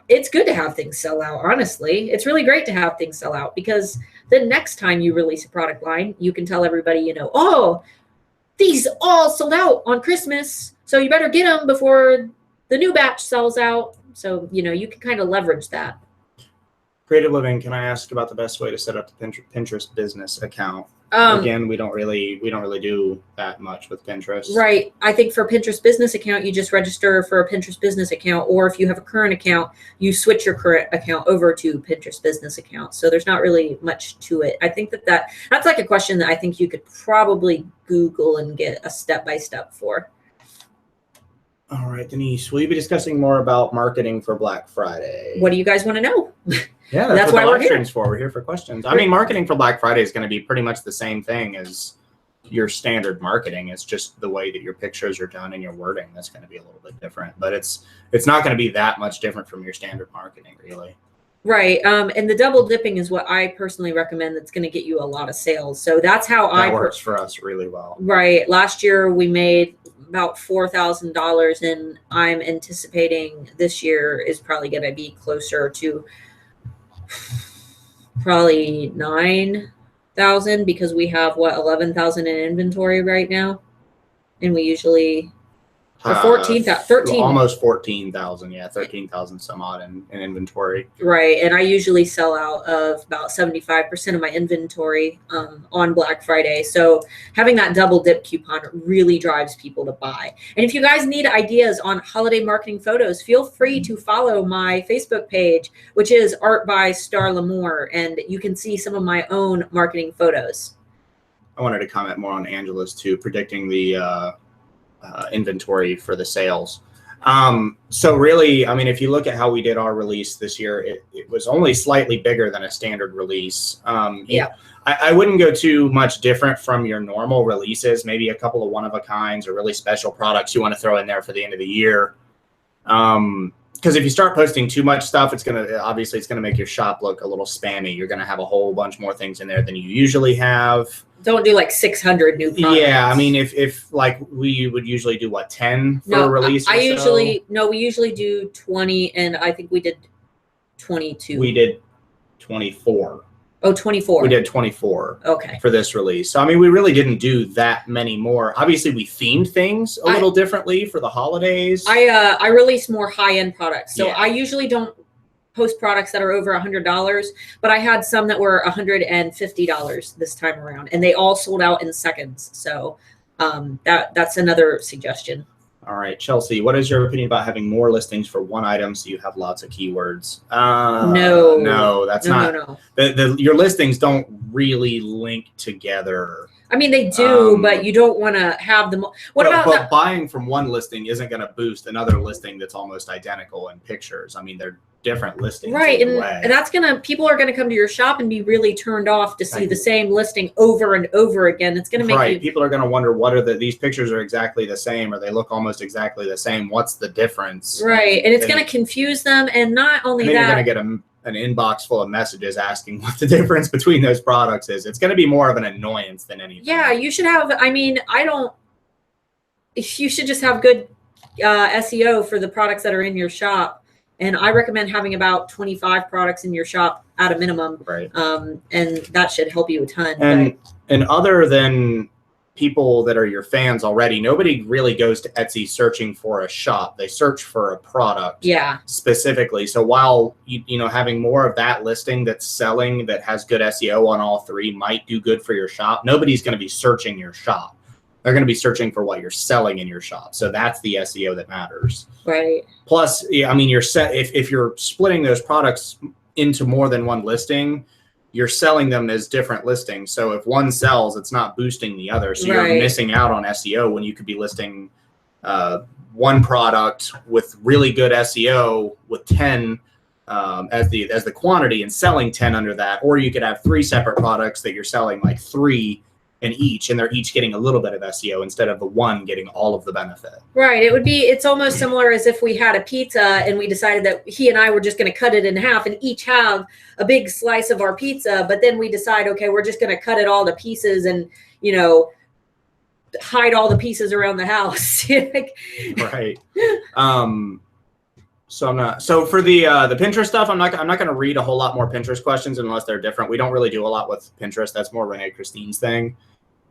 it's good to have things sell out. Honestly, it's really great to have things sell out, because the next time you release a product line, you can tell everybody, oh, these all sold out on Christmas, so you better get them before the new batch sells out. So, you can kind of leverage that. Creative Living, can I ask about the best way to set up the Pinterest business account? Again, we don't really do that much with Pinterest. Right. I think for Pinterest business account, you just register for a Pinterest business account, or if you have a current account, you switch your current account over to Pinterest business account. So there's not really much to it. I think that's like a question that I think you could probably Google and get a step-by-step for. All right, Denise, will you be discussing more about marketing for Black Friday? What do you guys want to know? Yeah, that's what the live stream's for. We're here for questions. Marketing for Black Friday is going to be pretty much the same thing as your standard marketing. It's just the way that your pictures are done and your wording that's going to be a little bit different. But it's not going to be that much different from your standard marketing, really. Right. And the double dipping is what I personally recommend. That's going to get you a lot of sales. So that's how that works for us really well. Right. Last year we made about $4,000, and I'm anticipating this year is probably going to be closer to probably 9,000 because we have 11,000 in inventory right now, and we usually 13 almost 14,000. Yeah, 13,000 some odd in inventory. Right, and I usually sell out of about 75% of my inventory on Black Friday. So having that double dip coupon really drives people to buy. And if you guys need ideas on holiday marketing photos, feel free to follow my Facebook page, which is Art by Star Lamour, and you can see some of my own marketing photos. I wanted to comment more on Angela's too, predicting the inventory for the sales. So really, I mean, if you look at how we did our release this year, it was only slightly bigger than a standard release. I wouldn't go too much different from your normal releases, maybe a couple of one-of-a-kinds or really special products you want to throw in there for the end of the year. Because if you start posting too much stuff, it's going to make your shop look a little spammy. You're going to have a whole bunch more things in there than you usually have. Don't do like 600 new products. Yeah, I mean, if like we would usually do 10 for a release. We usually do 20, and I think we did 22. We did 24. Oh, 24. We did 24. Okay. For this release. So I mean, we really didn't do that many more. Obviously, we themed things a little differently for the holidays. I release more high-end products, so yeah. I usually don't post products that are over $100, but I had some that were $150 this time around, and they all sold out in seconds. So that's another suggestion. All right, Chelsea, what is your opinion about having more listings for one item so you have lots of keywords? No, that's not. No. Your listings don't really link together. I mean, they do, but you don't want to have them. But buying from one listing isn't going to boost another listing that's almost identical in pictures. I mean, they're different listings. Right, and people are going to come to your shop and be really turned off to see the same listing over and over again. It's going to make people are going to wonder, these pictures are exactly the same, or they look almost exactly the same. What's the difference? Right, and it's going to confuse them, and not only that, you're going to get an inbox full of messages asking what the difference between those products is. It's going to be more of an annoyance than anything. Yeah, you should have, you should just have good SEO for the products that are in your shop. And I recommend having about 25 products in your shop at a minimum. Right. And that should help you a ton. And other than people that are your fans already, nobody really goes to Etsy searching for a shop. They search for a product specifically. So while having more of that listing that's selling, that has good SEO on all three, might do good for your shop, nobody's going to be searching your shop. They're going to be searching for what you're selling in your shop. So that's the SEO that matters. Right. Plus, I mean, if you're splitting those products into more than one listing, you're selling them as different listings. So if one sells, it's not boosting the other. So you're missing out on SEO when you could be listing one product with really good SEO with 10 as the quantity and selling 10 under that. Or you could have 3 separate products that you're selling like 3 in each, and they're each getting a little bit of SEO instead of the one getting all of the benefit. Right. It's almost similar as if we had a pizza and we decided that he and I were just going to cut it in half and each have a big slice of our pizza, but then we decide, okay, we're just going to cut it all to pieces and, hide all the pieces around the house. Right. So for the Pinterest stuff, I'm not going to read a whole lot more Pinterest questions unless they're different. We don't really do a lot with Pinterest. That's more Renee Christine's thing.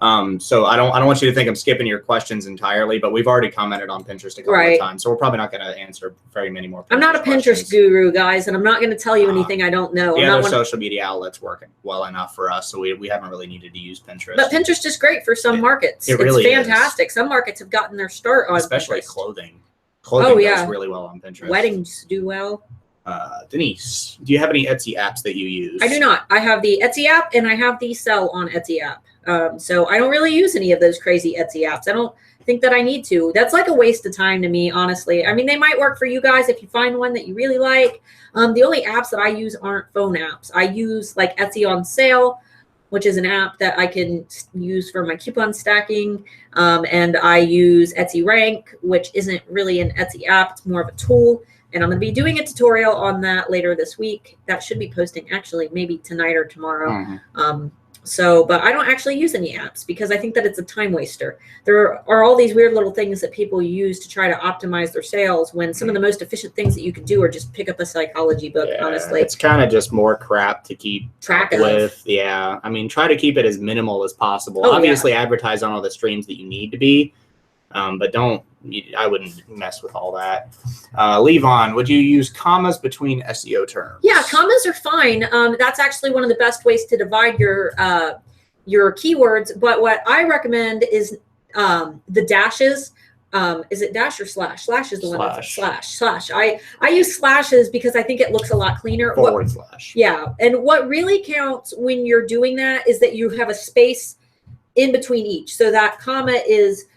So I don't want you to think I'm skipping your questions entirely, but we've already commented on Pinterest a couple of times, so we're probably not going to answer very many more. I'm not a Pinterest guru, guys, and I'm not going to tell you anything I don't know. The other social media outlets working well enough for us, so we haven't really needed to use Pinterest. But Pinterest is great for some markets. It really is fantastic. Some markets have gotten their start on especially Pinterest. Clothing. Clothing does really well on Pinterest. Weddings do well. Denise, do you have any Etsy apps that you use? I do not. I have the Etsy app and I have the Sell on Etsy app. So I don't really use any of those crazy Etsy apps. I don't think that I need to. That's like a waste of time to me, honestly. I mean, they might work for you guys if you find one that you really like. The only apps that I use aren't phone apps. I use like Etsy on Sale, which is an app that I can use for my coupon stacking. And I use Etsy Rank, which isn't really an Etsy app. It's more of a tool. And I'm going to be doing a tutorial on that later this week. That should be posting actually maybe tonight or tomorrow. So, but I don't actually use any apps because I think that it's a time waster. There are all these weird little things that people use to try to optimize their sales when some of the most efficient things that you can do are just pick up a psychology book, honestly. It's kind of just more crap to keep Track with. Yeah. I mean, try to keep it as minimal as possible. Oh, Obviously, advertise on all the streams that you need to be, but I wouldn't mess with all that. Levon, would you use commas between SEO terms? Yeah, commas are fine. That's actually one of the best ways to divide your keywords. But what I recommend is the dashes. Is it dash or slash? Slash is the one that's slash. I use slashes because I think it looks a lot cleaner. Forward slash. Yeah, and what really counts when you're doing that is that you have a space in between each. So that comma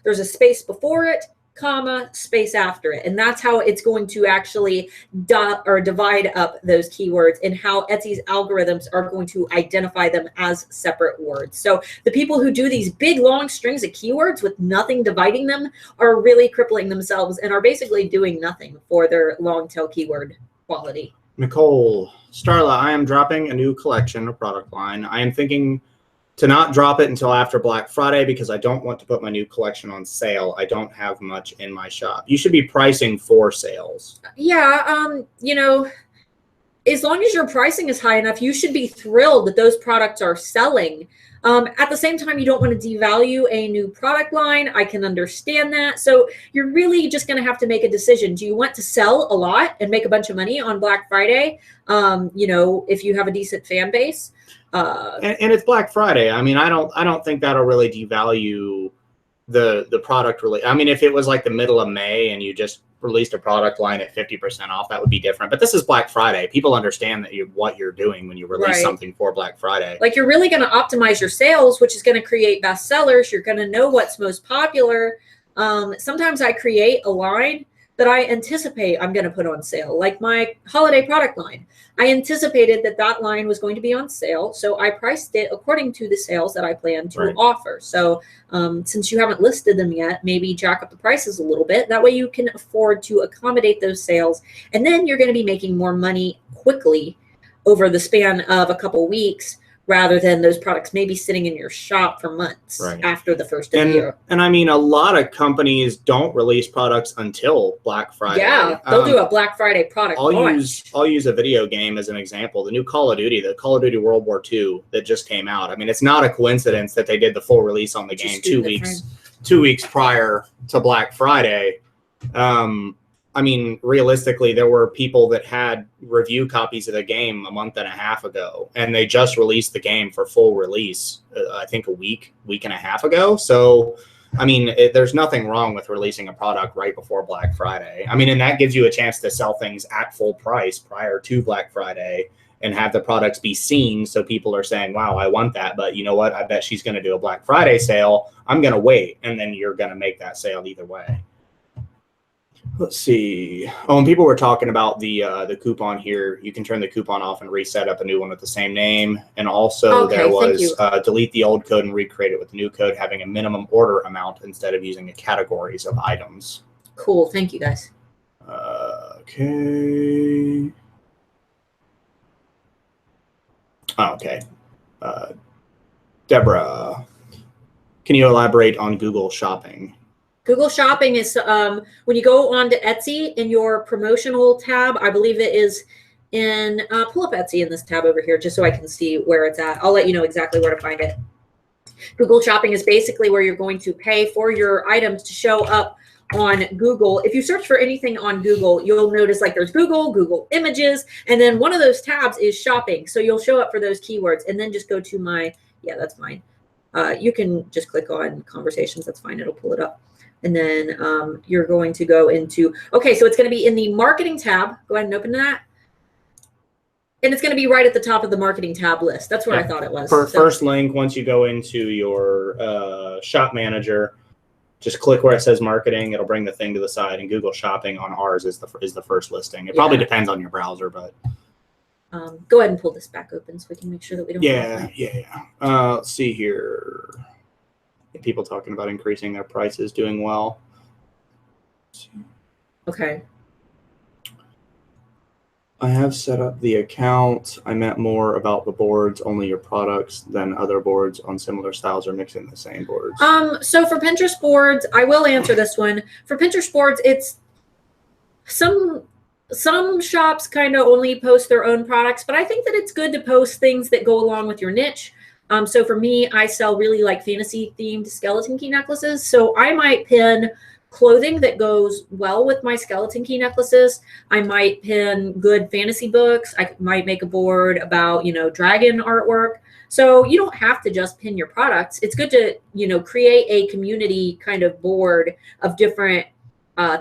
there's a space before it, comma, space after it. And that's how it's going to actually divide up those keywords and how Etsy's algorithms are going to identify them as separate words. So the people who do these big long strings of keywords with nothing dividing them are really crippling themselves and are basically doing nothing for their long tail keyword quality. Nicole, Starla, I am dropping a new collection, a product line. I am thinking to not drop it until after Black Friday because I don't want to put my new collection on sale. I don't have much in my shop. You should be pricing for sales. Yeah, as long as your pricing is high enough, you should be thrilled that those products are selling. At the same time, you don't want to devalue a new product line. I can understand that. So you're really just going to have to make a decision. Do you want to sell a lot and make a bunch of money on Black Friday? If you have a decent fan base. And it's Black Friday. I mean, I don't think that'll really devalue the product. Really, I mean, if it was like the middle of May and you just released a product line at 50% off, that would be different. But this is Black Friday. People understand that what you're doing when you release something for Black Friday. Like, you're really going to optimize your sales, which is going to create bestsellers. You're going to know what's most popular. Sometimes I create a line that I anticipate I'm going to put on sale, like my holiday product line. I anticipated that line was going to be on sale, so I priced it according to the sales that I plan to offer. So since you haven't listed them yet, maybe jack up the prices a little bit. That way you can afford to accommodate those sales, and then you're going to be making more money quickly over the span of a couple weeks, rather than those products maybe sitting in your shop for months after the first of the year. And I mean, a lot of companies don't release products until Black Friday. Yeah, they'll do a Black Friday product launch. I'll use a video game as an example. The new Call of Duty, the Call of Duty World War II that just came out. I mean, it's not a coincidence that they did the full release on the game 2 weeks prior to Black Friday. I mean, realistically, there were people that had review copies of the game a month and a half ago, and they just released the game for full release, I think a week and a half ago. So, I mean, there's nothing wrong with releasing a product right before Black Friday. I mean, and that gives you a chance to sell things at full price prior to Black Friday and have the products be seen. So people are saying, wow, I want that, but you know what? I bet she's going to do a Black Friday sale. I'm going to wait. And then you're going to make that sale either way. Let's see. Oh, and people were talking about the coupon here. You can turn the coupon off and reset up a new one with the same name. And also there was delete the old code and recreate it with the new code, having a minimum order amount instead of using the categories of items. Cool. Thank you, guys. Okay. Oh, okay. Deborah, can you elaborate on Google Shopping? Google Shopping is when you go on to Etsy in your promotional tab. I believe it is in, pull up Etsy in this tab over here just so I can see where it's at. I'll let you know exactly where to find it. Google Shopping is basically where you're going to pay for your items to show up on Google. If you search for anything on Google, you'll notice like there's Google Images, and then one of those tabs is Shopping. So you'll show up for those keywords, and then just go to my, yeah, that's mine. You can just click on Conversations. That's fine. It'll pull it up. And then you're going to go into, okay, so it's going to be in the Marketing tab. Go ahead and open that. And it's going to be right at the top of the Marketing tab list. That's where I thought it was. First link, once you go into your shop manager, just click where it says Marketing. It'll bring the thing to the side, and Google Shopping on ours is the first listing. It probably depends on your browser, but. Go ahead and pull this back open so we can make sure that we don't. Yeah. Let's see here. People talking about increasing their prices, doing well. Okay. I have set up the account. I meant more about the boards, only your products, than other boards on similar styles or mixing the same boards. So for Pinterest boards, I will answer this one. For Pinterest boards, it's some shops kind of only post their own products, but I think that it's good to post things that go along with your niche. So for me, I sell really like fantasy themed skeleton key necklaces. So I might pin clothing that goes well with my skeleton key necklaces. I might pin good fantasy books. I might make a board about, dragon artwork. So you don't have to just pin your products. It's good to, create a community kind of board of different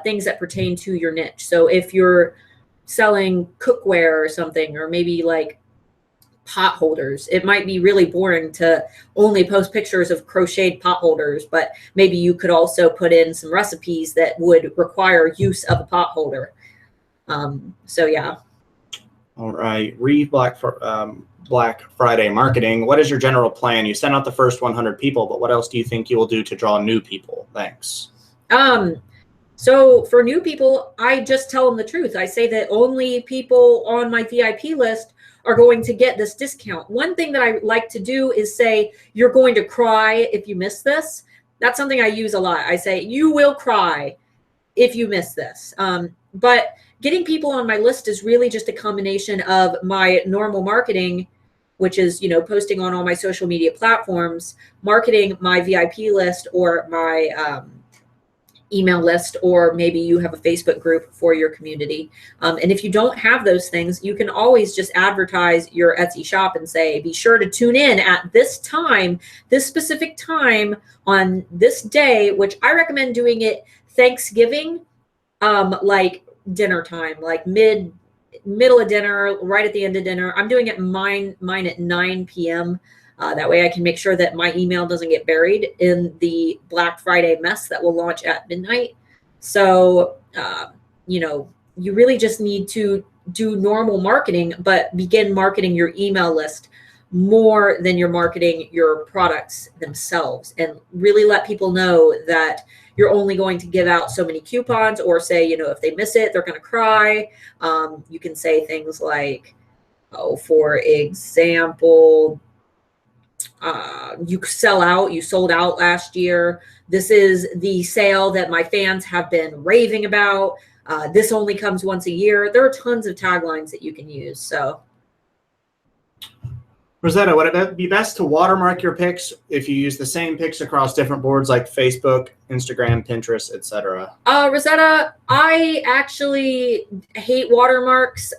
things that pertain to your niche. So if you're selling cookware or something, or maybe like pot holders, it might be really boring to only post pictures of crocheted pot holders, but maybe you could also put in some recipes that would require use of a pot holder. So yeah. All right. Black Friday marketing. What is your general plan? You sent out the first 100 people, but what else do you think you will do to draw new people? Thanks. So for new people, I just tell them the truth. I say that only people on my VIP list are going to get this discount. One thing that I like to do is say, you're going to cry if you miss this. That's something I use a lot. I say, you will cry if you miss this. But getting people on my list is really just a combination of my normal marketing, which is, posting on all my social media platforms, marketing my VIP list or my email list, or maybe you have a Facebook group for your community. And if you don't have those things, you can always just advertise your Etsy shop and say, be sure to tune in at this time, this specific time on this day, which I recommend doing it Thanksgiving, like dinner time, like middle of dinner, right at the end of dinner. I'm doing it mine at 9 p.m. That way I can make sure that my email doesn't get buried in the Black Friday mess that will launch at midnight. So, you really just need to do normal marketing, but begin marketing your email list more than you're marketing your products themselves, and really let people know that you're only going to give out so many coupons, or say, if they miss it, they're going to cry. You can say things like, for example, you sold out last year. This is the sale that my fans have been raving about. This only comes once a year. There are tons of taglines that you can use. So, Rosetta, would it be best to watermark your pics if you use the same pics across different boards like Facebook, Instagram, Pinterest, etc.? Rosetta, I actually hate watermarks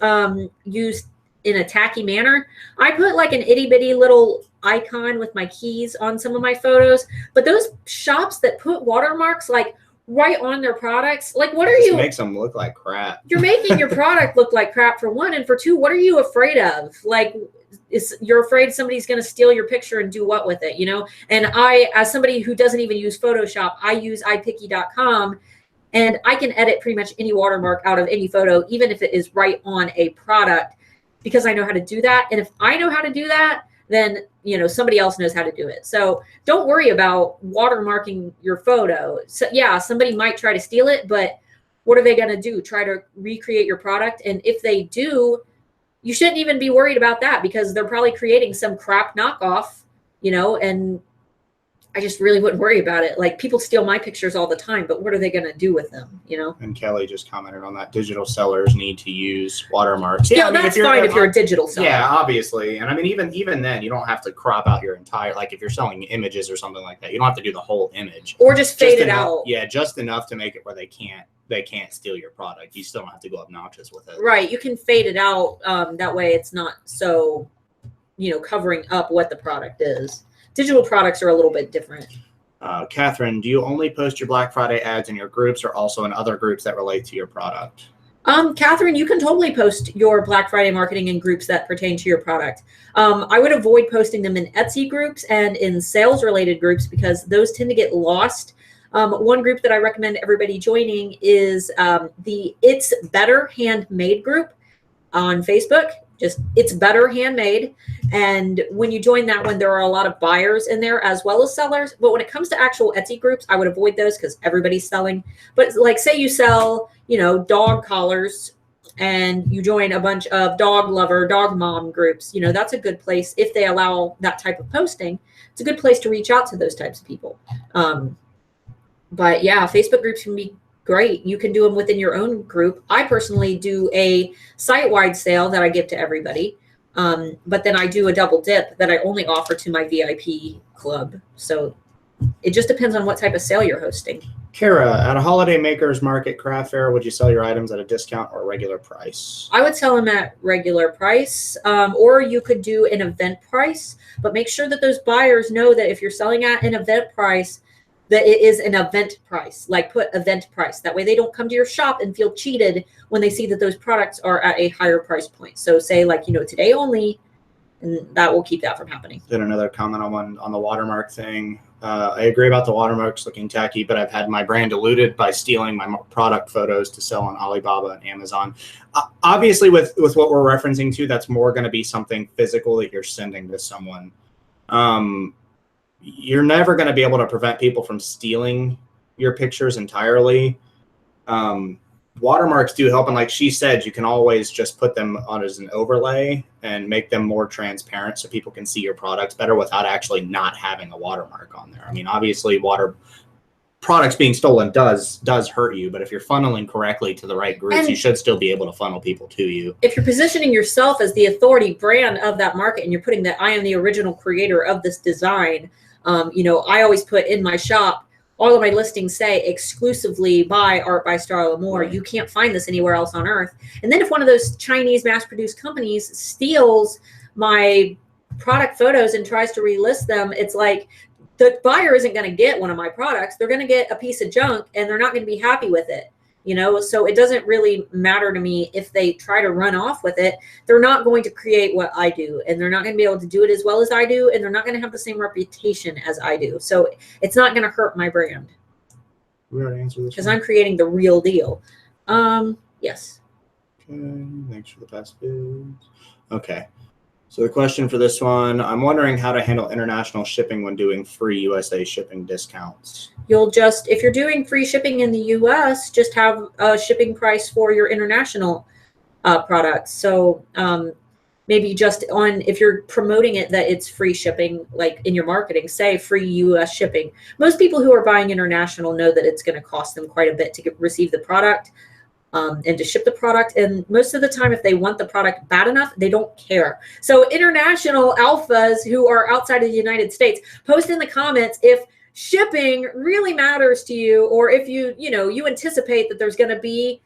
used in a tacky manner. I put like an itty bitty little icon with my keys on some of my photos, but those shops that put watermarks like right on their products, like what are you? Makes them look like crap. You're making your product look like crap, for one, and for two, what are you afraid of? Like, you're afraid somebody's going to steal your picture and do what with it, And I, as somebody who doesn't even use Photoshop, I use iPicky.com, and I can edit pretty much any watermark out of any photo, even if it is right on a product, because I know how to do that. And if I know how to do that, then somebody else knows how to do it. So don't worry about watermarking your photo. So yeah, somebody might try to steal it, but what are they going to do? Try to recreate your product? And if they do, you shouldn't even be worried about that, because they're probably creating some crap knockoff, and I just really wouldn't worry about it. Like, people steal my pictures all the time, but what are they going to do with them, And Kelly just commented on that. Digital sellers need to use watermarks. Yeah, that's fine if you're a digital seller. Yeah, obviously. And I mean, even then, you don't have to crop out your entire, like if you're selling images or something like that, you don't have to do the whole image. Or just fade it out. Yeah, just enough to make it where they can't steal your product. You still don't have to go obnoxious with it. Right. You can fade it out. That way it's not so, covering up what the product is. Digital products are a little bit different. Catherine, do you only post your Black Friday ads in your groups, or also in other groups that relate to your product? Catherine, you can totally post your Black Friday marketing in groups that pertain to your product. I would avoid posting them in Etsy groups and in sales related groups, because those tend to get lost. One group that I recommend everybody joining is the It's Better Handmade group on Facebook. Just It's Better Handmade. And when you join that one, there are a lot of buyers in there as well as sellers. But when it comes to actual Etsy groups, I would avoid those because everybody's selling. But like, say you sell, dog collars and you join a bunch of dog lover, dog mom groups, that's a good place if they allow that type of posting. It's a good place to reach out to those types of people. But yeah, Facebook groups can be great. You can do them within your own group. I personally do a site-wide sale that I give to everybody. But then I do a double dip that I only offer to my VIP club. So it just depends on what type of sale you're hosting. Kara, at a holiday makers market craft fair, would you sell your items at a discount or a regular price? I would sell them at regular price, or you could do an event price, but make sure that those buyers know that if you're selling at an event price, that it is an event price. Like put event price. That way they don't come to your shop and feel cheated when they see that those products are at a higher price point. So say like, today only, and that will keep that from happening. Then another comment on the watermark thing. I agree about the watermarks looking tacky, but I've had my brand diluted by stealing my product photos to sell on Alibaba and Amazon. Obviously, with what we're referencing to, that's more going to be something physical that you're sending to someone. You're never going to be able to prevent people from stealing your pictures entirely. Watermarks do help, and like she said, you can always just put them on as an overlay and make them more transparent so people can see your products better without actually not having a watermark on there. I mean, obviously products being stolen does hurt you, but if you're funneling correctly to the right groups, you should still be able to funnel people to you. If you're positioning yourself as the authority brand of that market and you're putting that I am the original creator of this design, I always put in my shop, all of my listings say exclusively by Art by Starla Moore. You can't find this anywhere else on earth. And then if one of those Chinese mass-produced companies steals my product photos and tries to relist them, it's like the buyer isn't going to get one of my products. They're going to get a piece of junk and they're not going to be happy with it. So it doesn't really matter to me if they try to run off with it. They're not going to create what I do, and they're not going to be able to do it as well as I do, and they're not going to have the same reputation as I do. So it's not going to hurt my brand. We already answered this because I'm creating the real deal. Yes. Okay, thanks for the past bids. Okay. So the question for this one, I'm wondering how to handle international shipping when doing free USA shipping discounts. You'll just, if you're doing free shipping in the US, just have a shipping price for your international products. So maybe just on, if you're promoting it that it's free shipping, like in your marketing, say free US shipping. Most people who are buying international know that it's going to cost them quite a bit to receive the product. And to ship the product. And most of the time, if they want the product bad enough, they don't care. So international alphas who are outside of the United States, post in the comments if shipping really matters to you, or if you anticipate that there's going to be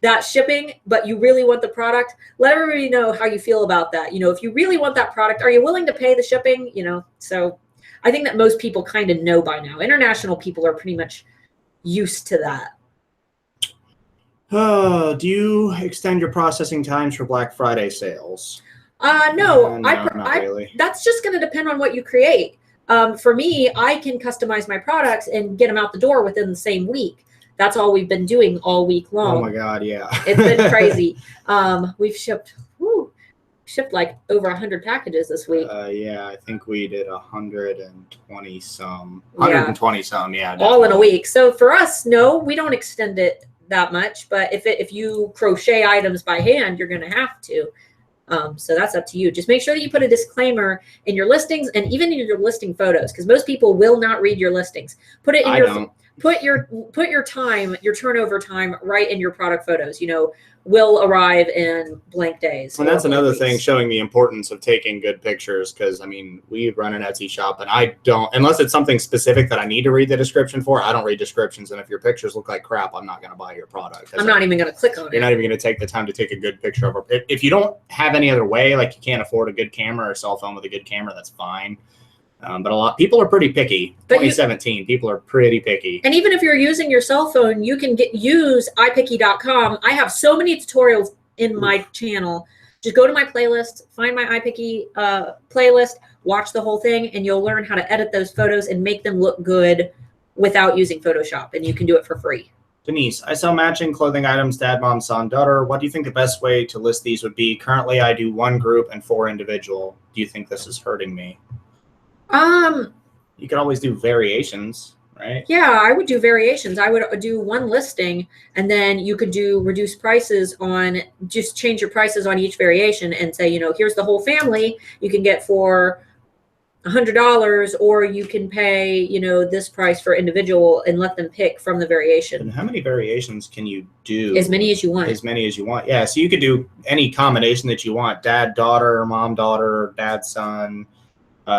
that shipping, but you really want the product. Let everybody know how you feel about that. If you really want that product, are you willing to pay the shipping? So I think that most people kind of know by now. International people are pretty much used to that. Do you extend your processing times for Black Friday sales? No, not really. That's just going to depend on what you create. For me, I can customize my products and get them out the door within the same week. That's all we've been doing all week long. Oh my God, yeah. It's been crazy. We've shipped like over 100 packages this week. Yeah, I think we did 120 some. 120 some, yeah. Definitely. All in a week. So for us, no, we don't extend it that much, but if you crochet items by hand, you're going to have to. So that's up to you. Just make sure that you put a disclaimer in your listings and even in your listing photos, because most people will not read your listings. Put it in put your time, your turnover time right in your product photos. Will arrive in blank days. And that's another thing showing the importance of taking good pictures, because we run an Etsy shop and I don't, unless it's something specific that I need to read the description for, I don't read descriptions. And if your pictures look like crap, I'm not going to buy your product. I'm not even going to click on it. You're not even going to take the time to take a good picture of it. If you don't have any other way, like you can't afford a good camera or a cell phone with a good camera, that's fine. But a lot people are pretty picky. 2017, people are pretty picky. And even if you're using your cell phone, you can use iPicky.com. I have so many tutorials in my channel. Just go to my playlist, find my iPicky playlist, watch the whole thing, and you'll learn how to edit those photos and make them look good without using Photoshop. And you can do it for free. Denise, I sell matching clothing items, dad, mom, son, daughter. What do you think the best way to list these would be? Currently, I do 1 group and 4 individual. Do you think this is hurting me? You could always do variations. right? Yeah, I would do variations. I would do one listing, and then you could do reduced prices on, just change your prices on each variation and say, here's the whole family you can get for $100, or you can pay, this price for individual, and let them pick from the variation. And how many variations can you do? As many as you want. As many as you want. Yeah. So you could do any combination that you want. Dad, daughter, mom, daughter, dad, son,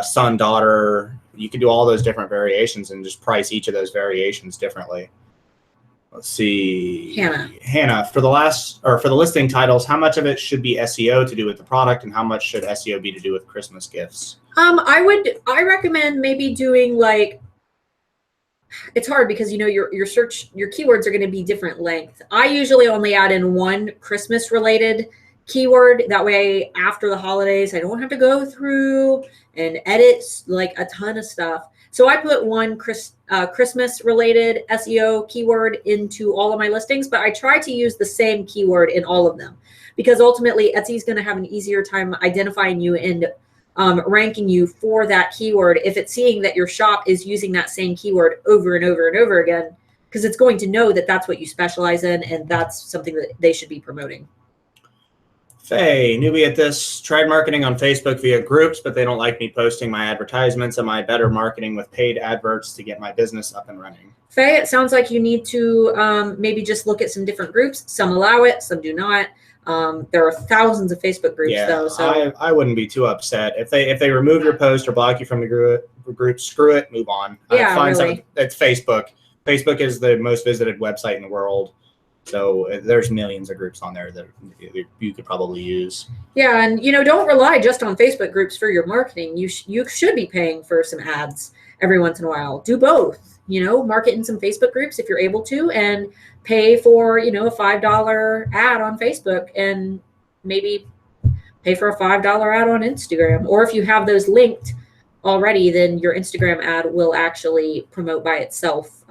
son, daughter. You could do all those different variations and just price each of those variations differently. Let's see. Hannah, for the listing titles, how much of it should be SEO to do with the product, and how much should SEO be to do with Christmas gifts? I recommend maybe doing, like, it's hard because your keywords are going to be different length. I usually only add in one Christmas related keyword. That way after the holidays, I don't have to go through and edit like a ton of stuff. So I put one Christmas related SEO keyword into all of my listings, but I try to use the same keyword in all of them, because ultimately Etsy is going to have an easier time identifying you and ranking you for that keyword if it's seeing that your shop is using that same keyword over and over and over again, because it's going to know that that's what you specialize in, and that's something that they should be promoting. Faye, newbie at this, tried marketing on Facebook via groups, but they don't like me posting my advertisements. Am I better marketing with paid adverts to get my business up and running? Faye, it sounds like you need to maybe just look at some different groups. Some allow it, some do not. There are thousands of Facebook groups, though. So I wouldn't be too upset if they remove your post or block you from the group. Screw it, move on. Yeah, really. It's Facebook. Facebook is the most visited website in the world. So there's millions of groups on there that you could probably use. Yeah, and don't rely just on Facebook groups for your marketing. You should be paying for some ads every once in a while. Do both. Market in some Facebook groups if you're able to, and pay for a $5 ad on Facebook, and maybe pay for a $5 ad on Instagram. Or if you have those linked already, then your Instagram ad will actually promote by itself.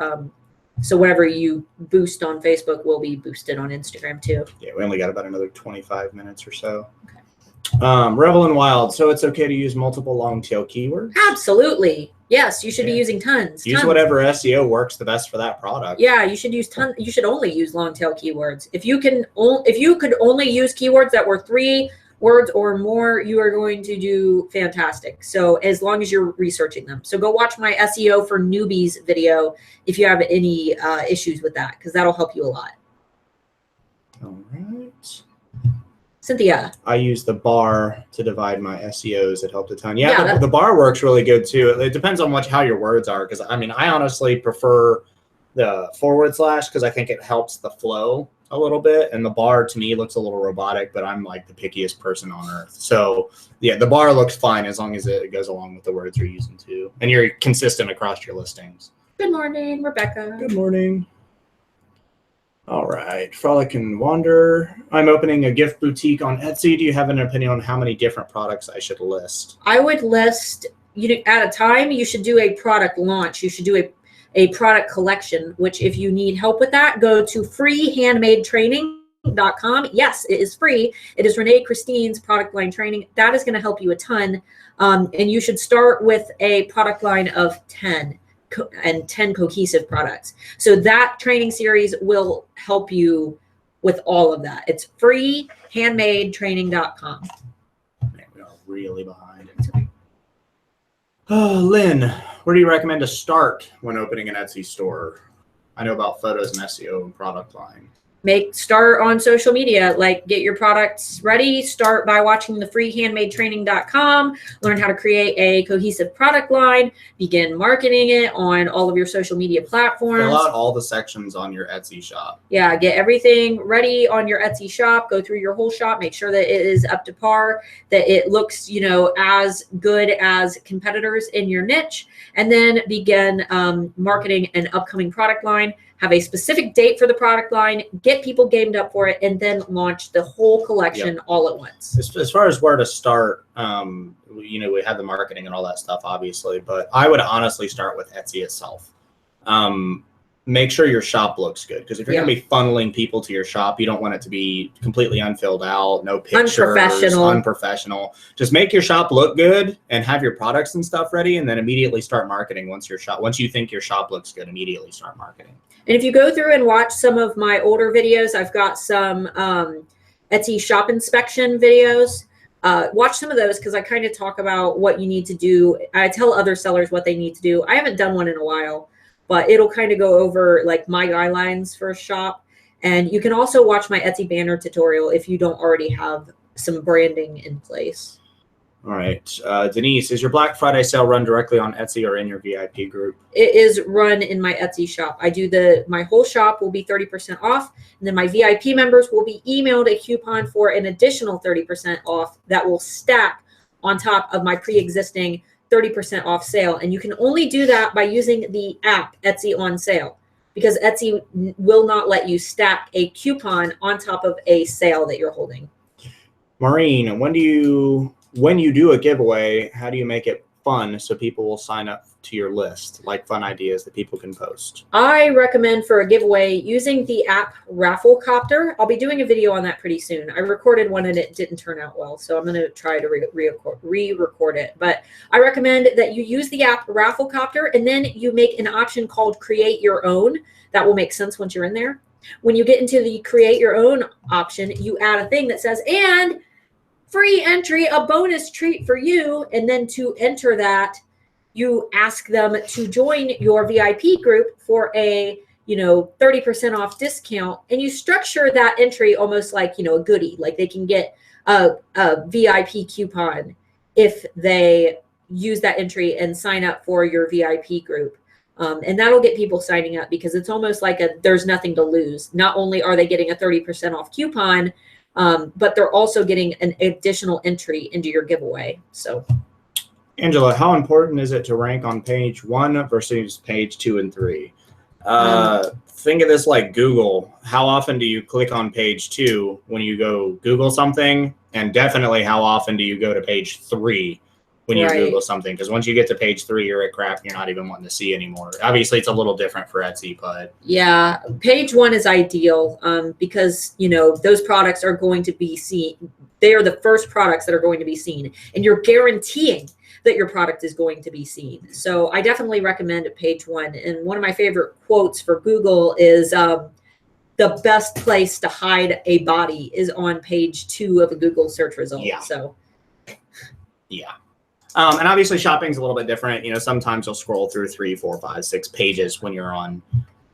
So whatever you boost on Facebook will be boosted on Instagram too. Yeah, we only got about another 25 minutes or so. Okay. Revel and Wild. So it's okay to use multiple long tail keywords? Absolutely. Yes, you should be using tons. Use whatever SEO works the best for that product. Yeah, you should use You should only use long tail keywords. If you could only use keywords that were 3 words or more, you are going to do fantastic. So as long as you're researching them. So go watch my SEO for newbies video if you have any issues with that, because that'll help you a lot. All right. Cynthia. I use the bar to divide my SEOs. It helped a ton. Yeah, the bar works really good too. It depends on how your words are, because I honestly prefer the / because I think it helps the flow a little bit, and the bar to me looks a little robotic, but I'm like the pickiest person on earth. So yeah, the bar looks fine as long as it goes along with the words you're using too, and you're consistent across your listings. Good morning, Rebecca. Good morning. All right, Frolic and Wander. I'm opening a gift boutique on Etsy. Do you have an opinion on how many different products I should list? I would list, at a time, you should do a product launch. You should do a product collection, which if you need help with that, go to freehandmadetraining.com. Yes, it is free. It is Renee Christine's product line training. That is going to help you a ton. And you should start with a product line of 10 cohesive products. So that training series will help you with all of that. It's freehandmadetraining.com. Man, we are really behind. Lynn, where do you recommend to start when opening an Etsy store? I know about photos and SEO and product line. Start on social media, like get your products ready. Start by watching the freehandmadetraining.com, learn how to create a cohesive product line, begin marketing it on all of your social media platforms. Fill out all the sections on your Etsy shop. Yeah, get everything ready on your Etsy shop, go through your whole shop, make sure that it is up to par, that it looks, as good as competitors in your niche, and then begin marketing an upcoming product line. Have a specific date for the product line, get people gamed up for it, and then launch the whole collection all at once. As far as where to start, we have the marketing and all that stuff, obviously, but I would honestly start with Etsy itself. make sure your shop looks good. Because if you're Yeah. going to be funneling people to your shop, you don't want it to be completely unfilled out, no pictures, unprofessional. Just make your shop look good and have your products and stuff ready, and then immediately start marketing once you think your shop looks good, immediately start marketing. And if you go through and watch some of my older videos, I've got some Etsy shop inspection videos. Watch some of those because I kind of talk about what you need to do. I tell other sellers what they need to do. I haven't done one in a while, but it'll kind of go over like my guidelines for a shop. And you can also watch my Etsy banner tutorial if you don't already have some branding in place. All right. Denise, is your Black Friday sale run directly on Etsy or in your VIP group? It is run in my Etsy shop. I do my whole shop will be 30% off. And then my VIP members will be emailed a coupon for an additional 30% off that will stack on top of my pre-existing 30% off sale. And you can only do that by using the app Etsy on sale, because Etsy will not let you stack a coupon on top of a sale that you're holding. Maureen, when you do a giveaway, how do you make it fun so people will sign up to your list, like fun ideas that people can post? I recommend for a giveaway using the app Rafflecopter. I'll be doing a video on that pretty soon. I recorded one and it didn't turn out well, so I'm going to try to re-record it. But I recommend that you use the app Rafflecopter, and then you make an option called Create Your Own. That will make sense once you're in there. When you get into the Create Your Own option, you add a thing that says, and free entry, a bonus treat for you. And then to enter that, you ask them to join your VIP group for a 30% off discount. And you structure that entry almost like, a goodie, like they can get a VIP coupon if they use that entry and sign up for your VIP group. And that'll get people signing up because it's almost like there's nothing to lose. Not only are they getting a 30% off coupon, but they're also getting an additional entry into your giveaway. So, Angela, how important is it to rank on page 1 versus page 2 and 3? Think of this like Google. How often do you click on page 2 when you go Google something? And definitely how often do you go to page 3 when you Google something? Because once you get to page 3, you're at crap you're not even wanting to see anymore. Obviously, it's a little different for Etsy, but yeah, page 1 is ideal because those products are going to be seen. They are the first products that are going to be seen, and you're guaranteeing that your product is going to be seen. So I definitely recommend page 1. And one of my favorite quotes for Google is the best place to hide a body is on page 2 of a Google search result. Yeah. So yeah. And obviously shopping's a little bit different. Sometimes you'll scroll through 3, 4, 5, 6 pages when you're on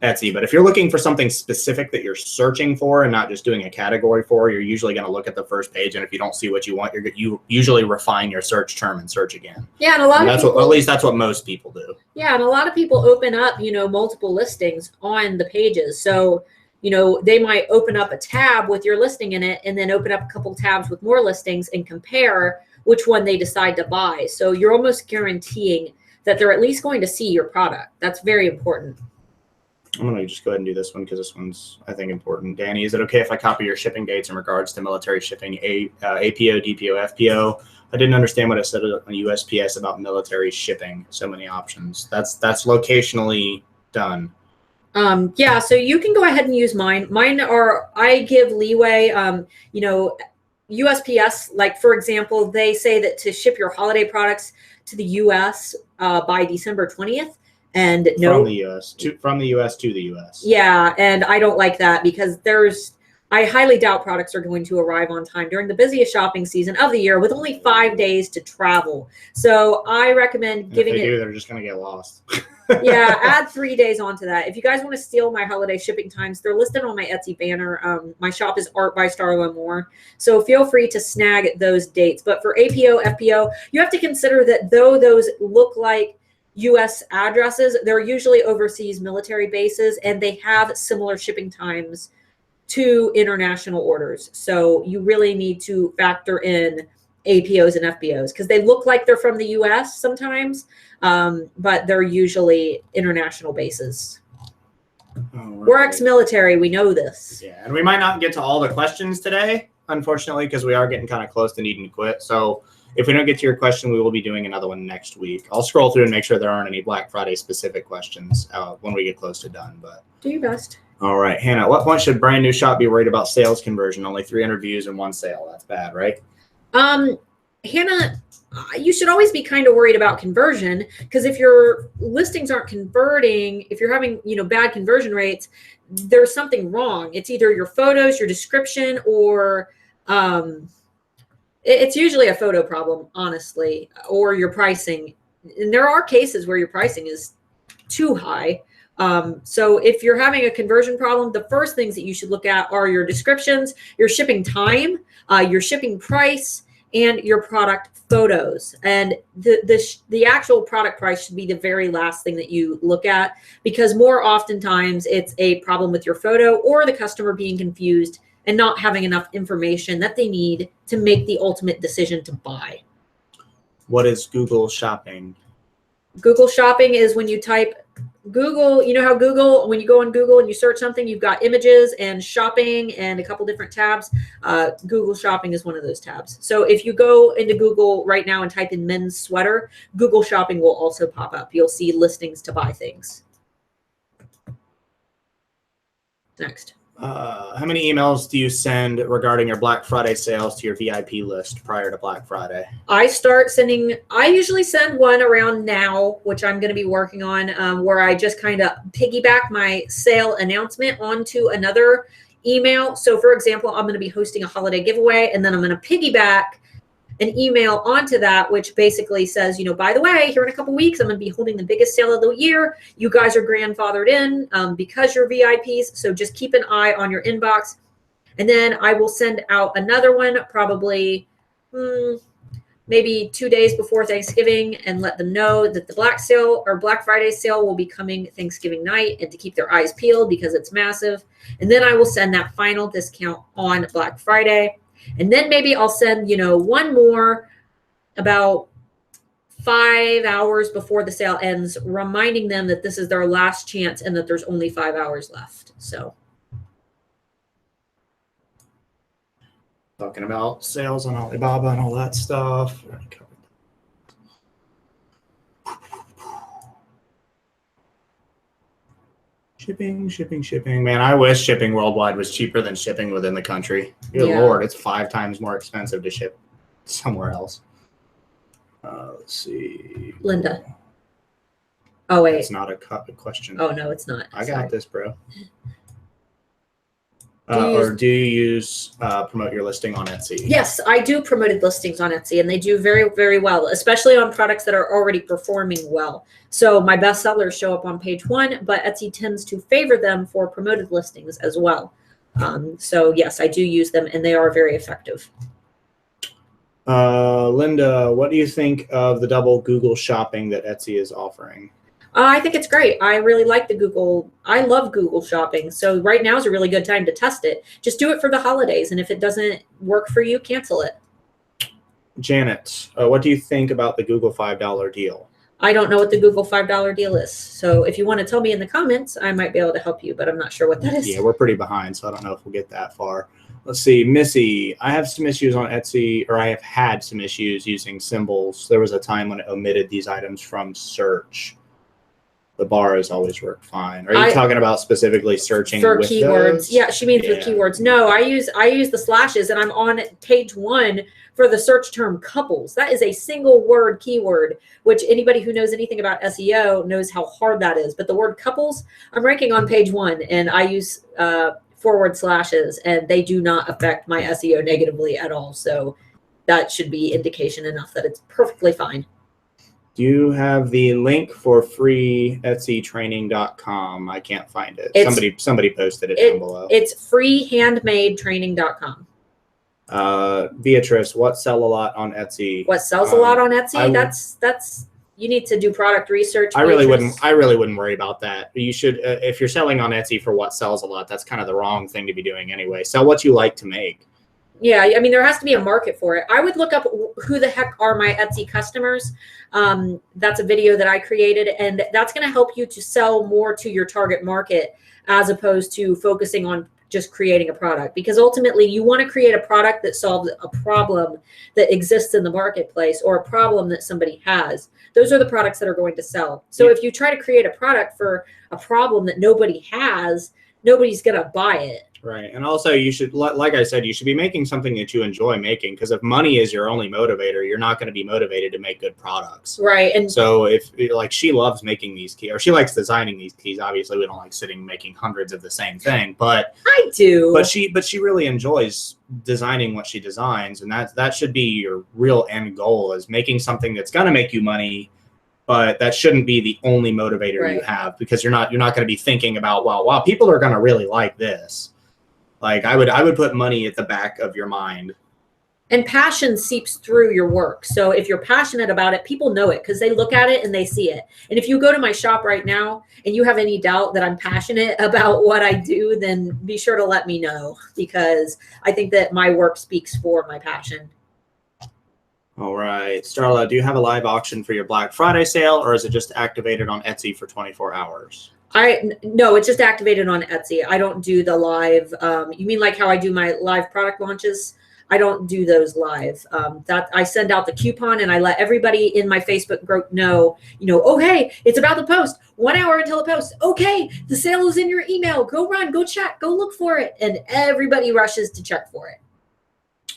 Etsy. But if you're looking for something specific that you're searching for and not just doing a category for, you're usually going to look at the first page. And if you don't see what you want, you usually refine your search term and search again. Yeah, and at least that's what most people do. Yeah, and a lot of people open up, multiple listings on the pages. So, they might open up a tab with your listing in it and then open up a couple tabs with more listings and compare which one they decide to buy. So you're almost guaranteeing that they're at least going to see your product. That's very important. I'm going to just go ahead and do this one because this one's, I think, important. Danny, is it okay if I copy your shipping dates in regards to military shipping, APO, DPO, FPO? I didn't understand what it said on USPS about military shipping. So many options. That's locationally done. Yeah, so you can go ahead and use mine. I give leeway. USPS, like for example, they say that to ship your holiday products to the US by December 20th. And from the US to the US. Yeah, and I don't like that because I highly doubt products are going to arrive on time during the busiest shopping season of the year with only 5 days to travel. So I recommend giving it. They're just going to get lost. Yeah, add 3 days onto that. If you guys want to steal my holiday shipping times, they're listed on my Etsy banner. My shop is Art by Starla Moore. So feel free to snag those dates. But for APO, FPO, you have to consider that though those look like U.S. addresses, they're usually overseas military bases, and they have similar shipping times to international orders. So you really need to factor in APOs and FBOs because they look like they're from the U.S. sometimes, but they're usually international bases. We're ex-military. We know this. Yeah, and we might not get to all the questions today, unfortunately, because we are getting kind of close to needing to quit. So if we don't get to your question, we will be doing another one next week. I'll scroll through and make sure there aren't any Black Friday specific questions when we get close to done. But do your best. All right, Hannah, at what point should brand new shop be worried about sales conversion? Only 300 views and 1 sale. That's bad, right? Hannah, you should always be kind of worried about conversion, because if your listings aren't converting, if you're having, bad conversion rates, there's something wrong. It's either your photos, your description, or it's usually a photo problem, honestly, or your pricing. And there are cases where your pricing is too high. So if you're having a conversion problem, the first things that you should look at are your descriptions, your shipping time, your shipping price, and your product photos. And the actual product price should be the very last thing that you look at, because more oftentimes it's a problem with your photo or the customer being confused and not having enough information that they need to make the ultimate decision to buy. What is Google Shopping? Google Shopping is when you type Google, you know how Google, when you go on Google and you search something, you've got images and shopping and a couple different tabs. Google Shopping is one of those tabs. So if you go into Google right now and type in men's sweater, Google Shopping will also pop up. You'll see listings to buy things. Next. How many emails do you send regarding your Black Friday sales to your VIP list prior to Black Friday? I usually send one around now, which I'm going to be working on, where I just kind of piggyback my sale announcement onto another email. So for example, I'm going to be hosting a holiday giveaway, and then I'm going to piggyback an email onto that, which basically says, by the way, here in a couple weeks, I'm going to be holding the biggest sale of the year. You guys are grandfathered in because you're VIPs. So just keep an eye on your inbox. And then I will send out another one probably maybe 2 days before Thanksgiving, and let them know that the Black Friday sale will be coming Thanksgiving night, and to keep their eyes peeled because it's massive. And then I will send that final discount on Black Friday. And then maybe I'll send, one more about 5 hours before the sale ends, reminding them that this is their last chance and that there's only 5 hours left. So. Talking about sales on Alibaba and all that stuff. Shipping. Man, I wish shipping worldwide was cheaper than shipping within the country. Good Lord, it's 5 times more expensive to ship somewhere else. Let's see. Linda. Oh, wait. It's not a question. Oh, no, it's not. I got this, bro. Do you use promote your listing on Etsy? Yes, I do promoted listings on Etsy, and they do very, very well, especially on products that are already performing well. So my best sellers show up on page 1, but Etsy tends to favor them for promoted listings as well. So yes, I do use them, and they are very effective. Linda, what do you think of the double Google Shopping that Etsy is offering? I think it's great. I really like I love Google Shopping. So right now is a really good time to test it. Just do it for the holidays. And if it doesn't work for you, cancel it. Janet, what do you think about the Google $5 deal? I don't know what the Google $5 deal is. So if you want to tell me in the comments, I might be able to help you, but I'm not sure what that is. Yeah, we're pretty behind, so I don't know if we'll get that far. Let's see, Missy, I have some issues on Etsy, or I have had some issues using symbols. There was a time when it omitted these items from search. The bar has always worked fine. Are you talking about specifically searching for with keywords? those? Yeah, she means with keywords. No, I use the slashes, and I'm on page 1 for the search term couples. That is a single word keyword, which anybody who knows anything about SEO knows how hard that is. But the word couples, I'm ranking on page 1, and I use forward slashes, and they do not affect my SEO negatively at all. So that should be indication enough that it's perfectly fine. Do you have the link for free etsytraining.com? I can't find it. Somebody posted it down below. It's freehandmadetraining.com. Beatrice, what sell a lot on Etsy? What sells a lot on Etsy? That's you need to do product research. I really wouldn't worry about that. You should if you're selling on Etsy for what sells a lot, that's kind of the wrong thing to be doing anyway. Sell what you like to make. Yeah, I mean, there has to be a market for it. I would look up who the heck are my Etsy customers. That's a video that I created, and that's going to help you to sell more to your target market as opposed to focusing on just creating a product, because ultimately you want to create a product that solves a problem that exists in the marketplace or a problem that somebody has. Those are the products that are going to sell. So if you try to create a product for a problem that nobody has, nobody's going to buy it. Right. And also you should, like I said, you should be making something that you enjoy making, because if money is your only motivator, you're not going to be motivated to make good products. Right. And so if like she loves making these keys, or she likes designing these keys, obviously we don't like sitting making hundreds of the same thing, but I do. But she really enjoys designing what she designs, and that should be your real end goal, is making something that's going to make you money. But that shouldn't be the only motivator you have, because you're not going to be thinking about, wow, people are going to really like this. Like I would put money at the back of your mind. And passion seeps through your work. So if you're passionate about it, people know it because they look at it and they see it. And if you go to my shop right now and you have any doubt that I'm passionate about what I do, then be sure to let me know, because I think that my work speaks for my passion. All right. Starla, do you have a live auction for your Black Friday sale, or is it just activated on Etsy for 24 hours? No, it's just activated on Etsy. I don't do the live. You mean like how I do my live product launches? I don't do those live. That I send out the coupon and I let everybody in my Facebook group know, oh, hey, it's about to post. 1 hour until it posts. Okay, the sale is in your email. Go run, go check, go look for it. And everybody rushes to check for it.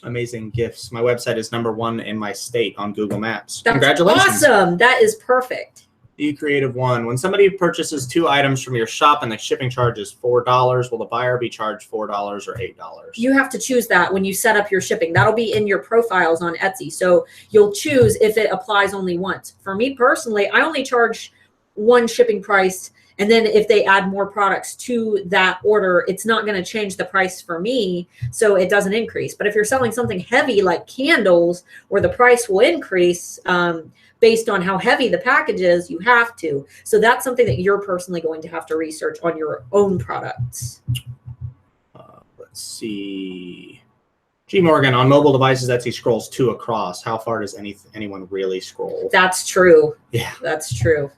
Amazing gifts. My website is #1 in my state on Google Maps. That's Congratulations. Awesome. That is perfect. The Creative One. When somebody purchases 2 items from your shop and the shipping charge is $4, will the buyer be charged $4 or $8? You have to choose that when you set up your shipping. That'll be in your profiles on Etsy. So you'll choose if it applies only once. For me personally, I only charge 1 shipping price. And then if they add more products to that order, it's not going to change the price for me, so it doesn't increase. But if you're selling something heavy like candles, where the price will increase based on how heavy the package is, you have to. So that's something that you're personally going to have to research on your own products. Let's see. G. Morgan, on mobile devices, Etsy scrolls 2 across. How far does anyone really scroll? That's true. Yeah. That's true.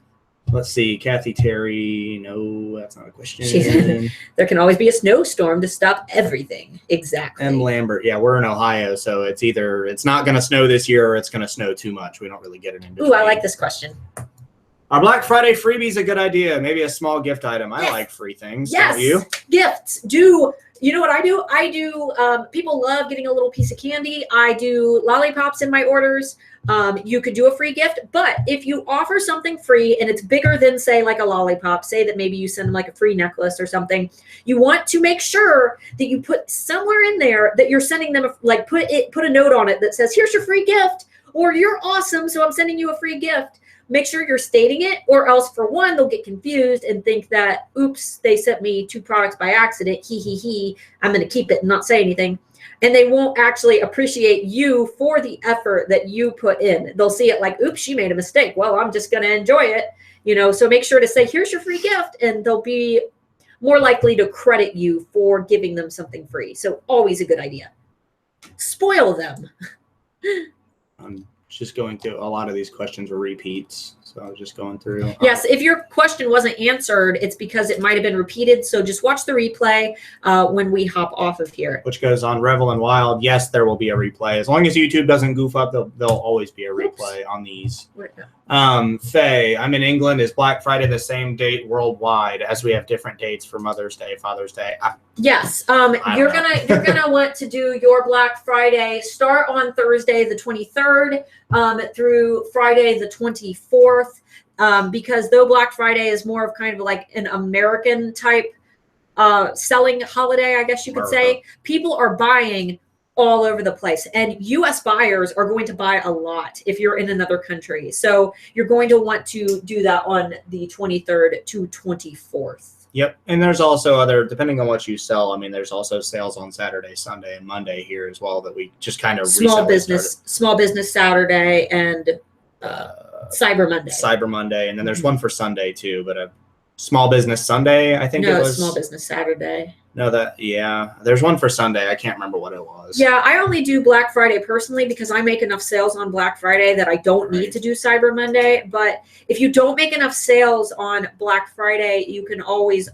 Let's see. Kathy Terry. No, that's not a question. There can always be a snowstorm to stop everything. Exactly. M. Lambert. Yeah, we're in Ohio, so it's either it's not going to snow this year or it's going to snow too much. We don't really get it in between. Ooh, I like this question. Are Black Friday freebies a good idea? Maybe a small gift item. I like free things. Yes. Don't you? Gifts. You know what I do? People love getting a little piece of candy. I do lollipops in my orders. You could do a free gift, but if you offer something free and it's bigger than, say, like a lollipop, say that maybe you send them like a free necklace or something, you want to make sure that you put somewhere in there that you're sending them, like put a note on it that says, here's your free gift, or you're awesome, so I'm sending you a free gift. Make sure you're stating it, or else, for one, they'll get confused and think that, oops, they sent me 2 products by accident. I'm going to keep it and not say anything. And they won't actually appreciate you for the effort that you put in. They'll see it like, oops, she made a mistake. Well, I'm just going to enjoy it. So make sure to say, here's your free gift. And they'll be more likely to credit you for giving them something free. So always a good idea. Spoil them. Just going through a lot of these questions are repeats, so I was just going through. Yes, if your question wasn't answered, it's because it might have been repeated. So just watch the replay when we hop off of here. Which goes on Revel and Wild. Yes, there will be a replay. As long as YouTube doesn't goof up, there'll always be a replay on these. Faye, I'm in England. Is Black Friday the same date worldwide, as we have different dates for Mother's Day, Father's Day? Yes. You're gonna want to do your Black Friday start on Thursday the 23rd through Friday the 24th, because though Black Friday is more of kind of like an American type selling holiday, I guess you could say, people are buying all over the place, and U.S. buyers are going to buy a lot if you're in another country. So you're going to want to do that on the 23rd to 24th. Yep. And there's also other, depending on what you sell, I mean, there's also sales on Saturday, Sunday, and Monday here as well that we just kind of small business Saturday and Cyber Monday. Cyber Monday. And then there's one for Sunday too, but a small business Sunday, I think it was. No, small business Saturday. No, there's one for Sunday. I can't remember what it was. Yeah, I only do Black Friday personally because I make enough sales on Black Friday that I don't need to do Cyber Monday. But if you don't make enough sales on Black Friday, you can always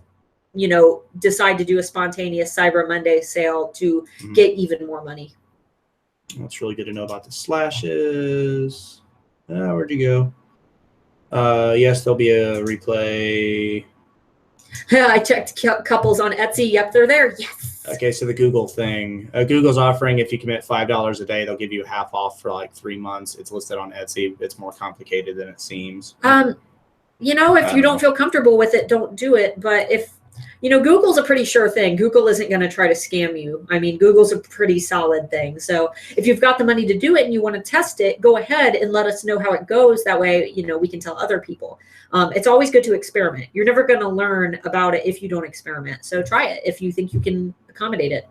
decide to do a spontaneous Cyber Monday sale to get even more money. That's really good to know about the slashes. Where'd you go? Yes, there'll be a replay. I checked couples on Etsy. Yep, they're there. Yes. Okay, so the Google thing. Google's offering if you commit $5 a day, they'll give you half off for like 3 months. It's listed on Etsy. It's more complicated than it seems. If you don't feel comfortable with it, don't do it. But if Google's a pretty sure thing. Google isn't going to try to scam you. I mean, Google's a pretty solid thing. So if you've got the money to do it and you want to test it, go ahead and let us know how it goes. That way, we can tell other people. It's always good to experiment. You're never going to learn about it if you don't experiment. So try it if you think you can accommodate it.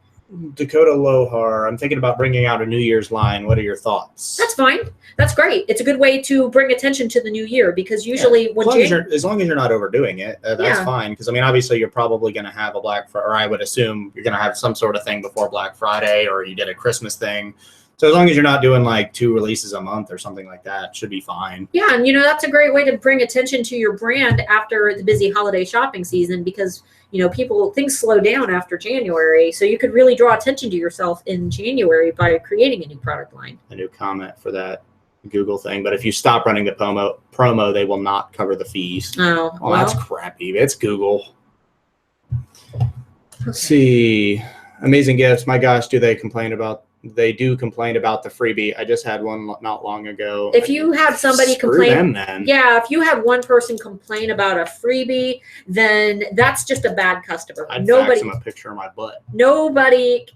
Dakota Lohar, I'm thinking about bringing out a New Year's line. What are your thoughts? That's fine. That's great. It's a good way to bring attention to the new year because usually as long as you're not overdoing it, that's fine. Because obviously you're probably going to have a Black Friday, or I would assume you're going to have some sort of thing before Black Friday, or you did a Christmas thing. So as long as you're not doing like 2 releases a month or something like that, it should be fine. Yeah, and that's a great way to bring attention to your brand after the busy holiday shopping season because things slow down after January. So you could really draw attention to yourself in January by creating a new product line. A new comment for that Google thing. But if you stop running the promo, they will not cover the fees. Oh, well, that's crappy. It's Google. Let's see. Amazing gifts. My gosh, they do complain about the freebie. I just had one not long ago. If you had somebody complain, them, then. Yeah, if you had one person complain about a freebie, then that's just a bad customer. I'd fax them a picture of my butt. Nobody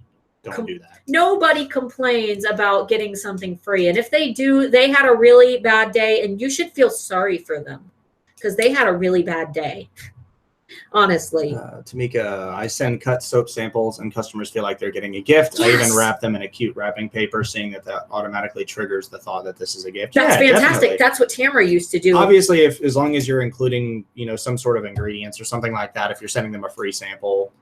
do that. Nobody complains about getting something free. And if they do, they had a really bad day, and you should feel sorry for them because they had a really bad day. Honestly. Tamika, I send cut soap samples and customers feel like they're getting a gift. Yes. I even wrap them in a cute wrapping paper, seeing that automatically triggers the thought that this is a gift. That's fantastic. Definitely. That's what Tamara used to do. Obviously, as long as you're including, some sort of ingredients or something like that, if you're sending them a free sample,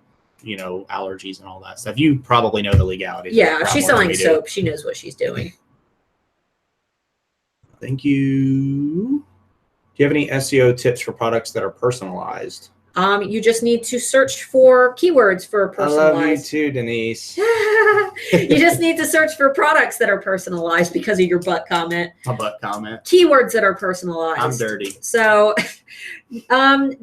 allergies and all that stuff, you probably know the legalities. Yeah, if she's selling soap, she knows what she's doing. Thank you. Do you have any SEO tips for products that are personalized? You just need to search for keywords for personalized. I love you too, Denise. You just need to search for products that are personalized because of your butt comment. A butt comment. Keywords that are personalized. I'm dirty. So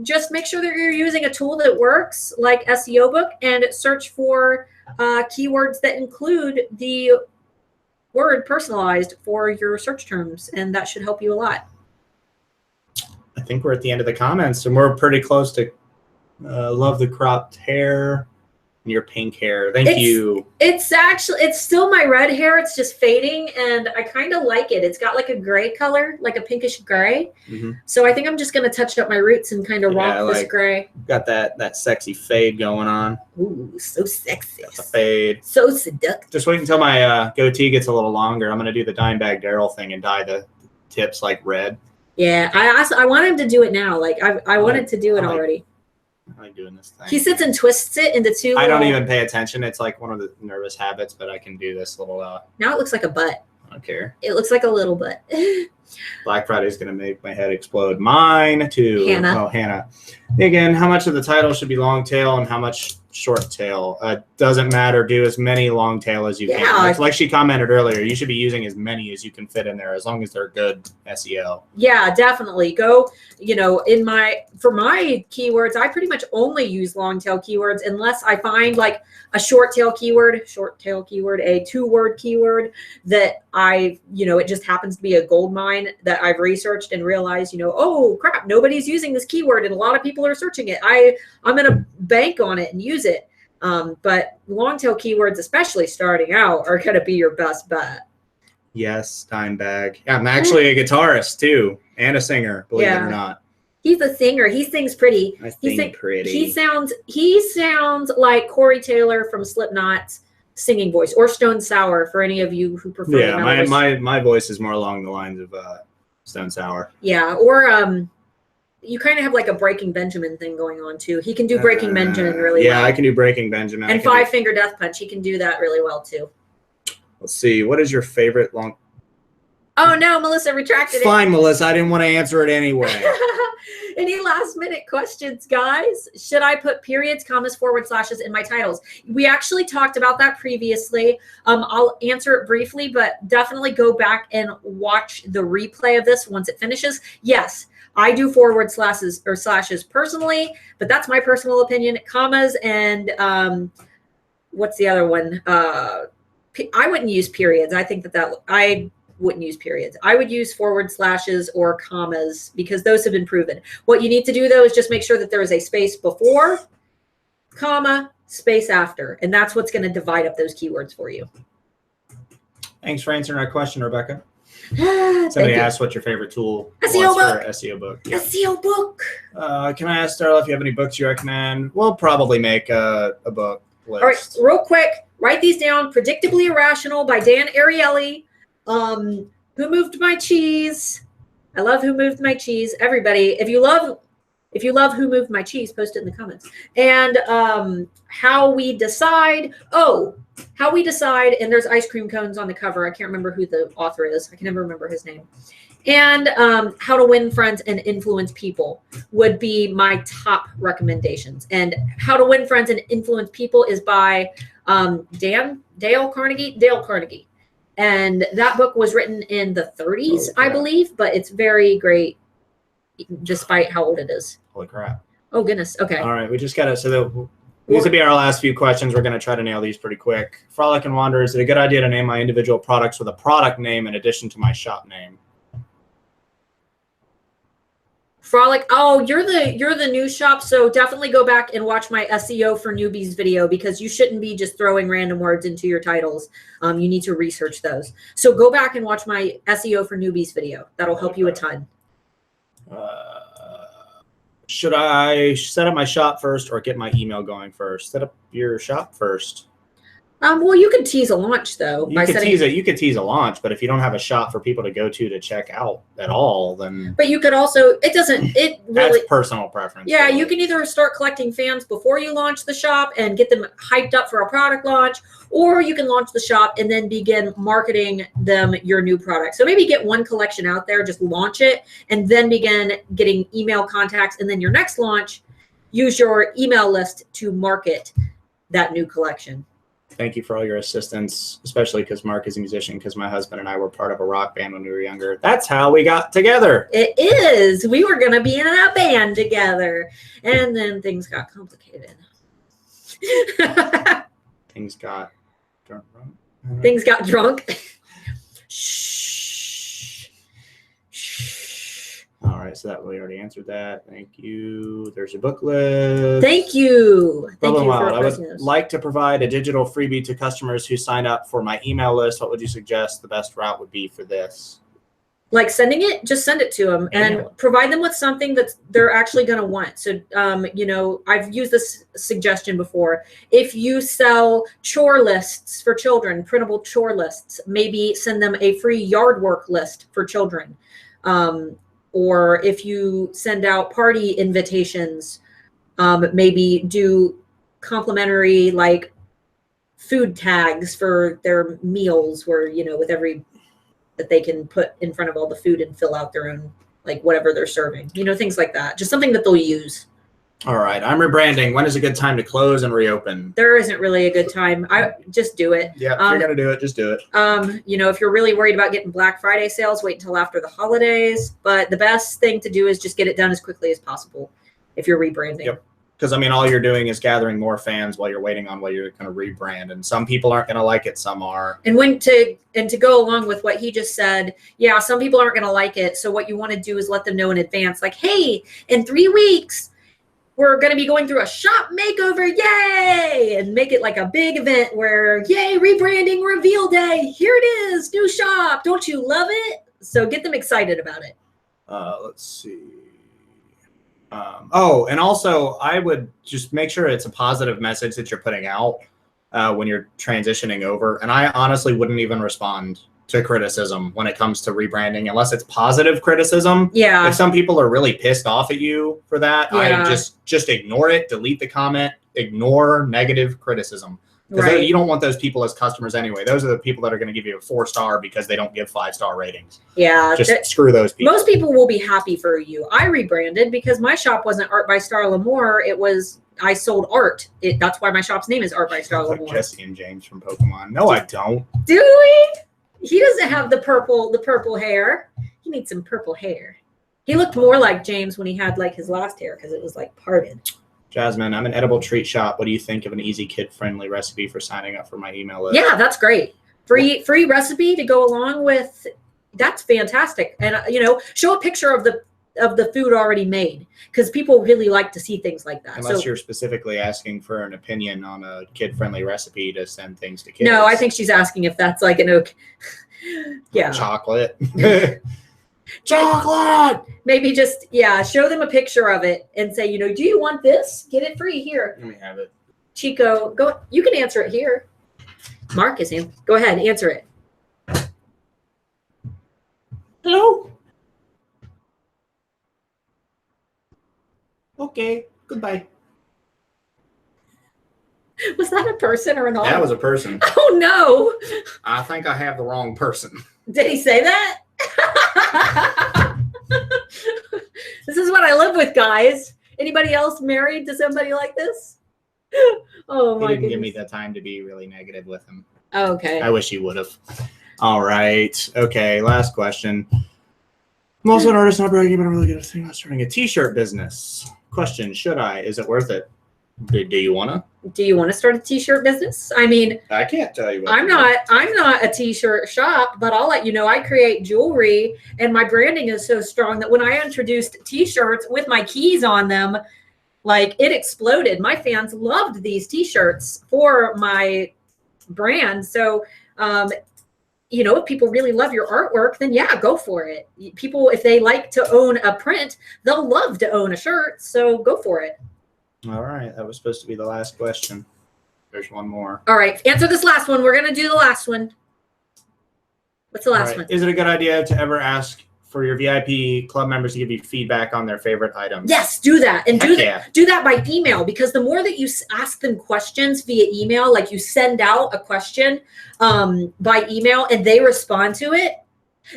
just make sure that you're using a tool that works like SEO Book and search for keywords that include the word personalized for your search terms, and that should help you a lot. I think we're at the end of the comments, and we're pretty close to love the cropped hair and your pink hair. Thank you. It's still my red hair. It's just fading, and I kind of like it. It's got like a gray color, like a pinkish gray. Mm-hmm. So I think I'm just going to touch up my roots and kind of rock this gray. Got that sexy fade going on. Ooh, so sexy. That's a fade. So seductive. Just wait until my goatee gets a little longer. I'm going to do the Dimebag Daryl thing and dye the tips like red. Yeah, I want him to do it now. Like I wanted to do it already. I like doing this thing. He sits and twists it into two. I don't even pay attention. It's like one of the nervous habits, but I can do this little. Now it looks like a butt. I don't care. It looks like a little butt. Black Friday is going to make my head explode. Mine too. Hannah. Oh, Hannah. Again, how much of the title should be long tail and how much short tail? Doesn't matter. Do as many long tail as you can. Like she commented earlier, you should be using as many as you can fit in there as long as they're good SEO. Yeah, definitely. Go, for my keywords, I pretty much only use long tail keywords unless I find like a short tail keyword, a 2-word keyword that it just happens to be a gold mine that I've researched and realized, oh crap, nobody's using this keyword and a lot of people are searching it. I'm going to bank on it and use it. But long tail keywords, especially starting out, are going to be your best bet. Yes, Dimebag. Yeah, I'm actually a guitarist too and a singer, believe it or not. He's a singer. He sings pretty. I sing pretty. He sounds like Corey Taylor from Slipknot's singing voice, or Stone Sour for any of you who prefer. Yeah, my voice is more along the lines of Stone Sour. Yeah, or you kind of have like a Breaking Benjamin thing going on too. He can do Breaking Benjamin really well. Yeah, I can do Breaking Benjamin. And Five Finger Death Punch. He can do that really well too. Let's see. What is your favorite long? Oh no, Melissa retracted it. Fine, Melissa. I didn't want to answer it anyway. Any last minute questions, guys? Should I put periods, commas, forward slashes in my titles? We actually talked about that previously. I'll answer it briefly, but definitely go back and watch the replay of this once it finishes. Yes, I do forward slashes or slashes personally, but that's my personal opinion. Commas and what's the other one? I wouldn't use periods. I think that I wouldn't use periods. I would use forward slashes or commas because those have been proven. What you need to do though is just make sure that there is a space before, comma, space after, and that's what's going to divide up those keywords for you. Thanks for answering our question, Rebecca. Somebody Somebody asked what your favorite tool was for SEO book. Yeah. SEO book. Can I ask Darla if you have any books you recommend? We'll probably make a book list. All right, real quick, write these down. Predictably Irrational by Dan Ariely. Who Moved My Cheese? I love Who Moved My Cheese. Everybody, if you love Who Moved My Cheese, post it in the comments. And How We Decide. Oh, How We Decide. And there's ice cream cones on the cover. I can't remember who the author is. I can never remember his name. And How to Win Friends and Influence People would be my top recommendations. And How to Win Friends and Influence People is by Dale Carnegie. And that book was written in the 30s, I believe, but it's very great despite how old it is. Holy crap. Oh, goodness. Okay. All right. We just got to, these will be our last few questions. We're going to try to nail these pretty quick. Frolic and Wander, is it a good idea to name my individual products with a product name in addition to my shop name? Frolic, oh, you're the new shop, so definitely go back and watch my SEO for newbies video because you shouldn't be just throwing random words into your titles. You need to research those. So go back and watch my SEO for newbies video. That'll help you a ton. Should I set up my shop first or get my email going first? Set up your shop first. Well, you could tease a launch though. You could tease a launch, but if you don't have a shop for people to go to check out at all, then. But you could also. It really. That's personal preference. Yeah, really. You can either start collecting fans before you launch the shop and get them hyped up for a product launch, or you can launch the shop and then begin marketing them your new product. So maybe get one collection out there, just launch it, and then begin getting email contacts, and then your next launch, use your email list to market that new collection. Thank you for all your assistance, especially because Mark is a musician, because my husband and I were part of a rock band when we were younger. That's how we got together. It is. We were going to be in a band together. And then things got complicated. Things got drunk. Things got drunk. Shh. All right, so that we already answered that. Thank you. There's your book list. Thank you. I would like to provide a digital freebie to customers who sign up for my email list. What would you suggest the best route would be for this? Like sending it, just send it to them and provide them with something that they're actually going to want. So, I've used this suggestion before. If you sell chore lists for children, printable chore lists, maybe send them a free yard work list for children. Or if you send out party invitations, maybe do complimentary like food tags for their meals where, with every that they can put in front of all the food and fill out their own, like whatever they're serving, things like that. Just something that they'll use. All right. I'm rebranding. When is a good time to close and reopen? There isn't really a good time. I just do it. Yeah, if you're going to do it, just do it. If you're really worried about getting Black Friday sales, wait until after the holidays. But the best thing to do is just get it done as quickly as possible if you're rebranding. Yep. Because, all you're doing is gathering more fans while you're waiting on what you're going to rebrand. And some people aren't going to like it. Some are. And to go along with what he just said, yeah, some people aren't going to like it. So what you want to do is let them know in advance, like, hey, in 3 weeks, we're going to be going through a shop makeover, yay! And make it like a big event where, yay, rebranding reveal day. Here it is, new shop. Don't you love it? So get them excited about it. Let's see. And also I would just make sure it's a positive message that you're putting out when you're transitioning over. And I honestly wouldn't even respond to criticism when it comes to rebranding, unless it's positive criticism. Yeah. If some people are really pissed off at you for that, I just ignore it, delete the comment, ignore negative criticism. Because Right. you don't want those people as customers anyway. Those are the people that are going to give you a 4-star because they don't give 5-star ratings. Yeah. Just screw those people. Most people will be happy for you. I rebranded because my shop wasn't Art by Starla Moore. It was, I sold art. That's why my shop's name is Art by Starla Like Moore. Jesse and James from Pokemon. No, I don't. Do we? He doesn't have the purple hair. He needs some purple hair. He looked more like James when he had like his last hair because it was like parted. Jasmine, I'm an edible treat shop. What do you think of an easy kid-friendly recipe for signing up for my email list? Yeah, that's great. Free recipe to go along with. That's fantastic. And show a picture of the food already made because people really like to see things like that. Unless you're specifically asking for an opinion on a kid-friendly recipe to send things to kids. No, I think she's asking if that's like an okay. Yeah. Chocolate. Chocolate. Maybe just show them a picture of it and say, do you want this? Get it free here. Let me have it. Chico, go. You can answer it here. Mark is in. Go ahead, answer it. Hello. Okay. Goodbye. Was that a person or an audio? That was a person. Oh no! I think I have the wrong person. Did he say that? This is what I live with, guys. Anybody else married to somebody like this? Oh my He didn't goodness. give me the time to be really negative with him. Okay. I wish he would have. All right. Okay. Last question. I'm also an artist, not bragging, but I'm really good at thinking about starting a t-shirt business. Question: should I? Is it worth it? Do you wanna? Do you want to start a t-shirt business? I mean, I can't tell you. I'm not a t-shirt shop, but I'll let you know I create jewelry and my branding is so strong that when I introduced t-shirts with my keys on them, like it exploded. My fans loved these t-shirts for my brand. So, if people really love your artwork, then go for it. People, if they like to own a print, they'll love to own a shirt. So go for it. All right. That was supposed to be the last question. There's one more. All right. Answer this last one. We're going to do the last one. What's the last one? Is it a good idea to ever ask for your VIP club members to give you feedback on their favorite items? Yes, do that. And do that by email, because the more that you ask them questions via email, like you send out a question by email and they respond to it,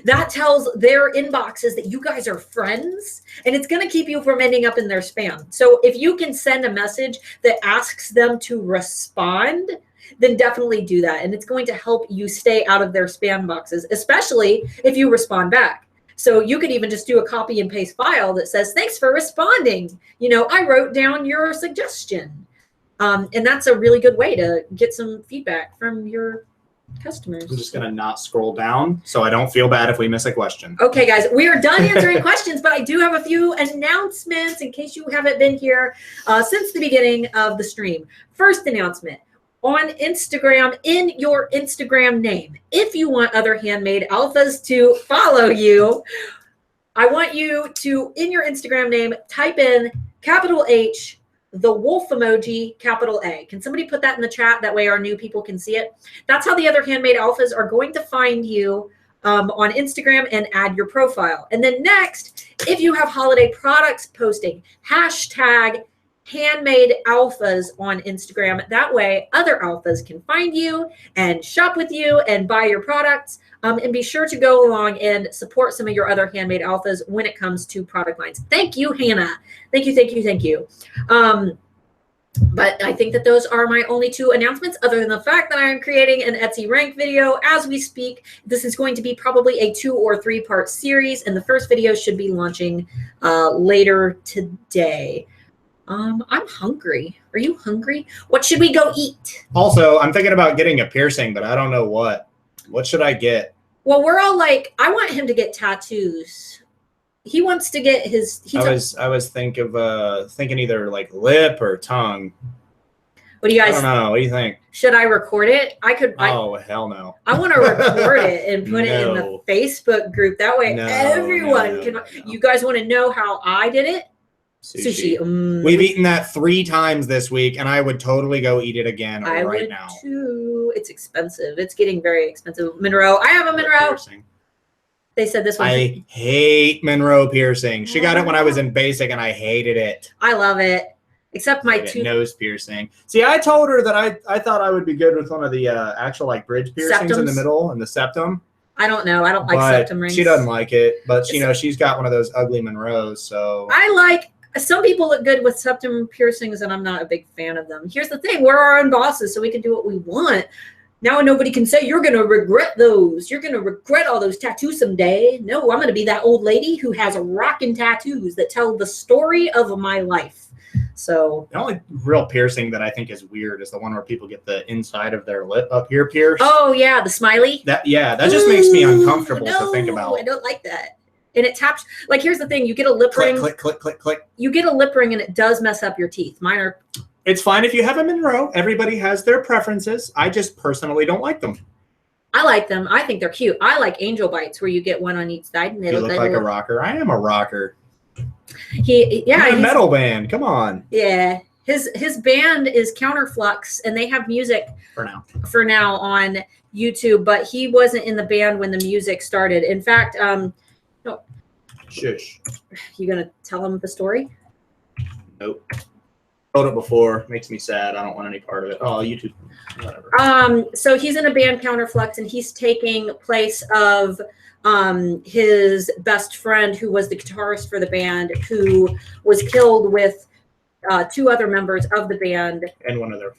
that tells their inboxes that you guys are friends, and it's going to keep you from ending up in their spam. So if you can send a message that asks them to respond, then definitely do that. And it's going to help you stay out of their spam boxes, especially if you respond back. So you could even just do a copy and paste file that says, thanks for responding. I wrote down your suggestion. And that's a really good way to get some feedback from your customers. I'm just going to not scroll down so I don't feel bad if we miss a question. Okay, guys, we are done answering questions, but I do have a few announcements in case you haven't been here since the beginning of the stream. First announcement. On Instagram, in your Instagram name, if you want other handmade alphas to follow you, I want you to, in your Instagram name, type in capital H, the wolf emoji, capital A. Can somebody put that in the chat? That way our new people can see it. That's how the other handmade alphas are going to find you on Instagram and add your profile. And then next, if you have holiday products posting, hashtag handmade alphas on Instagram. That way other alphas can find you and shop with you and buy your products. And be sure to go along and support some of your other handmade alphas when it comes to product lines. Thank you, Hannah. Thank you. But I think that those are my only two announcements, other than the fact that I am creating an Etsy rank video as we speak. This is going to be probably a 2 or 3 part series, and the first video should be launching later today. I'm hungry. Are you hungry? What should we go eat? Also, I'm thinking about getting a piercing, but I don't know what. What should I get? Well, we're all like, I want him to get tattoos. He wants to get his. I was thinking either like lip or tongue. What do you guys? I don't know. What do you think? Should I record it? I could. Oh, hell no. I want to record it and put it in the Facebook group. That way, everyone can. You guys want to know how I did it? Sushi. We've eaten that 3 times this week, and I would totally go eat it again right now. Too. It's expensive. It's getting very expensive. Monroe. I have a Monroe. They said this one. I hate Monroe piercing. She got it when I was in basic, and I hated it. I love it. Except my like nose piercing. See, I told her that I thought I would be good with one of the actual like bridge piercings in the middle and the septum. I don't know. I don't like septum rings. She doesn't like it, but she's got one of those ugly Monroes. So some people look good with septum piercings, and I'm not a big fan of them. Here's the thing: we're our own bosses, so we can do what we want. Now nobody can say you're going to regret those. You're going to regret all those tattoos someday. No, I'm going to be that old lady who has rockin' tattoos that tell the story of my life. So the only real piercing that I think is weird is the one where people get the inside of their lip up here pierced. Oh yeah, the smiley. That just makes me uncomfortable to think about. I don't like that. And it taps. Like here's the thing: you get a lip ring. Click, click, click, click. You get a lip ring, and it does mess up your teeth. Mine are. It's fine if you have them in a row. Everybody has their preferences. I just personally don't like them. I like them. I think they're cute. I like angel bites where you get one on each side. And you look like a rocker. I am a rocker. I'm a metal band. Come on. Yeah. His band is Counterflux, and they have music for now on YouTube, but he wasn't in the band when the music started. In fact, no. Shush. You gonna tell him the story? Nope. Told it before. Makes me sad. I don't want any part of it. Oh, YouTube. Whatever. So he's in a band, Counterflux, and he's taking place of his best friend, who was the guitarist for the band, who was killed with two other members of the band and one of their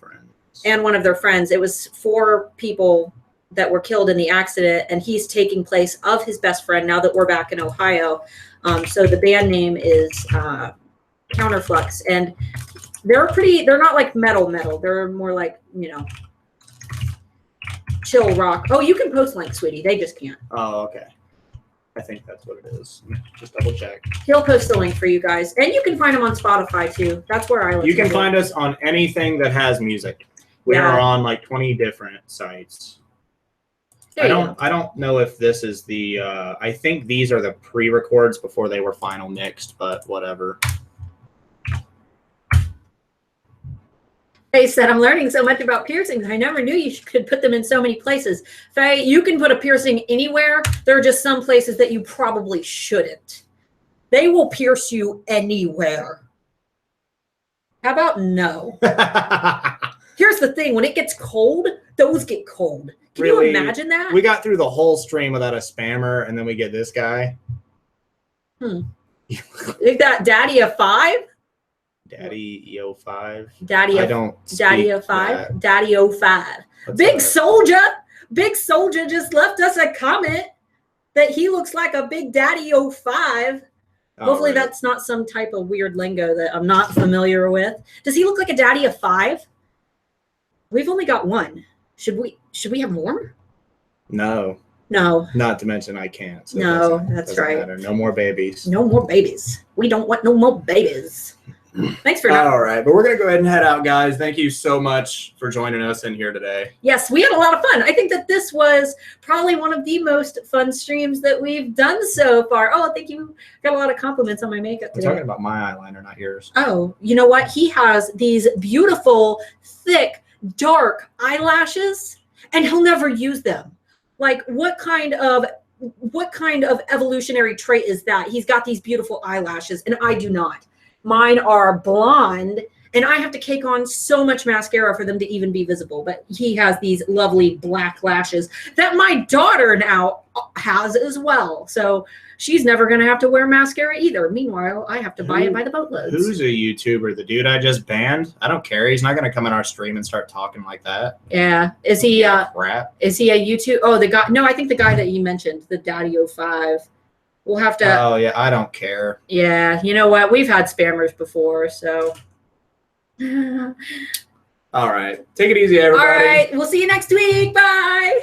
friends. It was 4 people that were killed in the accident, and he's taking place of his best friend now that we're back in Ohio. So the band name is Counterflux, and they're not like metal. They're more like, chill rock. Oh, you can post links, sweetie. They just can't. Oh, okay. I think that's what it is. Just double check. He'll post the link for you guys. And you can find him on Spotify too. That's where I listen. You can find us on anything that has music. We are on like 20 different sites. I don't know if this is the I think these are the pre-records before they were final mixed, but whatever. Faye said, I'm learning so much about piercings. I never knew you could put them in so many places. Faye, you can put a piercing anywhere. There are just some places that you probably shouldn't. They will pierce you anywhere. How about no? Here's the thing. When it gets cold, those get cold. Can you imagine that? We got through the whole stream without a spammer, and then we get this guy. Is that Daddy of 5? Daddy E05. Daddy O5. Daddy O5. Big Soldier just left us a comment that he looks like a Big Daddy O5. Hopefully that's not some type of weird lingo that I'm not familiar with. Does he look like a Daddy of 5? We've only got one. Should we have more? No. Not to mention I can't. So no, that's right. Matter. No more babies. No more babies. We don't want no more babies. Thanks for all right, but we're gonna go ahead and head out, guys. Thank you so much for joining us in here today. Yes, we had a lot of fun. I think that this was probably one of the most fun streams that we've done so far. Oh, thank you. Got a lot of compliments on my makeup today. I'm talking about my eyeliner, not yours. Oh, you know what? He has these beautiful, thick, dark eyelashes, and he'll never use them. Like, what kind of evolutionary trait is that? He's got these beautiful eyelashes, and I do not. Mine are blonde, and I have to cake on so much mascara for them to even be visible. But he has these lovely black lashes that my daughter now has as well. So she's never going to have to wear mascara either. Meanwhile, I have to buy it by the boatloads. Who's a YouTuber? The dude I just banned? I don't care. He's not going to come in our stream and start talking like that. Yeah. Is he crap? Is he a YouTube? Oh, the guy. No, I think the guy that you mentioned, the Daddy O5. We'll have to. Oh, yeah. I don't care. Yeah. You know what? We've had spammers before, so. All right. Take it easy, everybody. All right. We'll see you next week. Bye.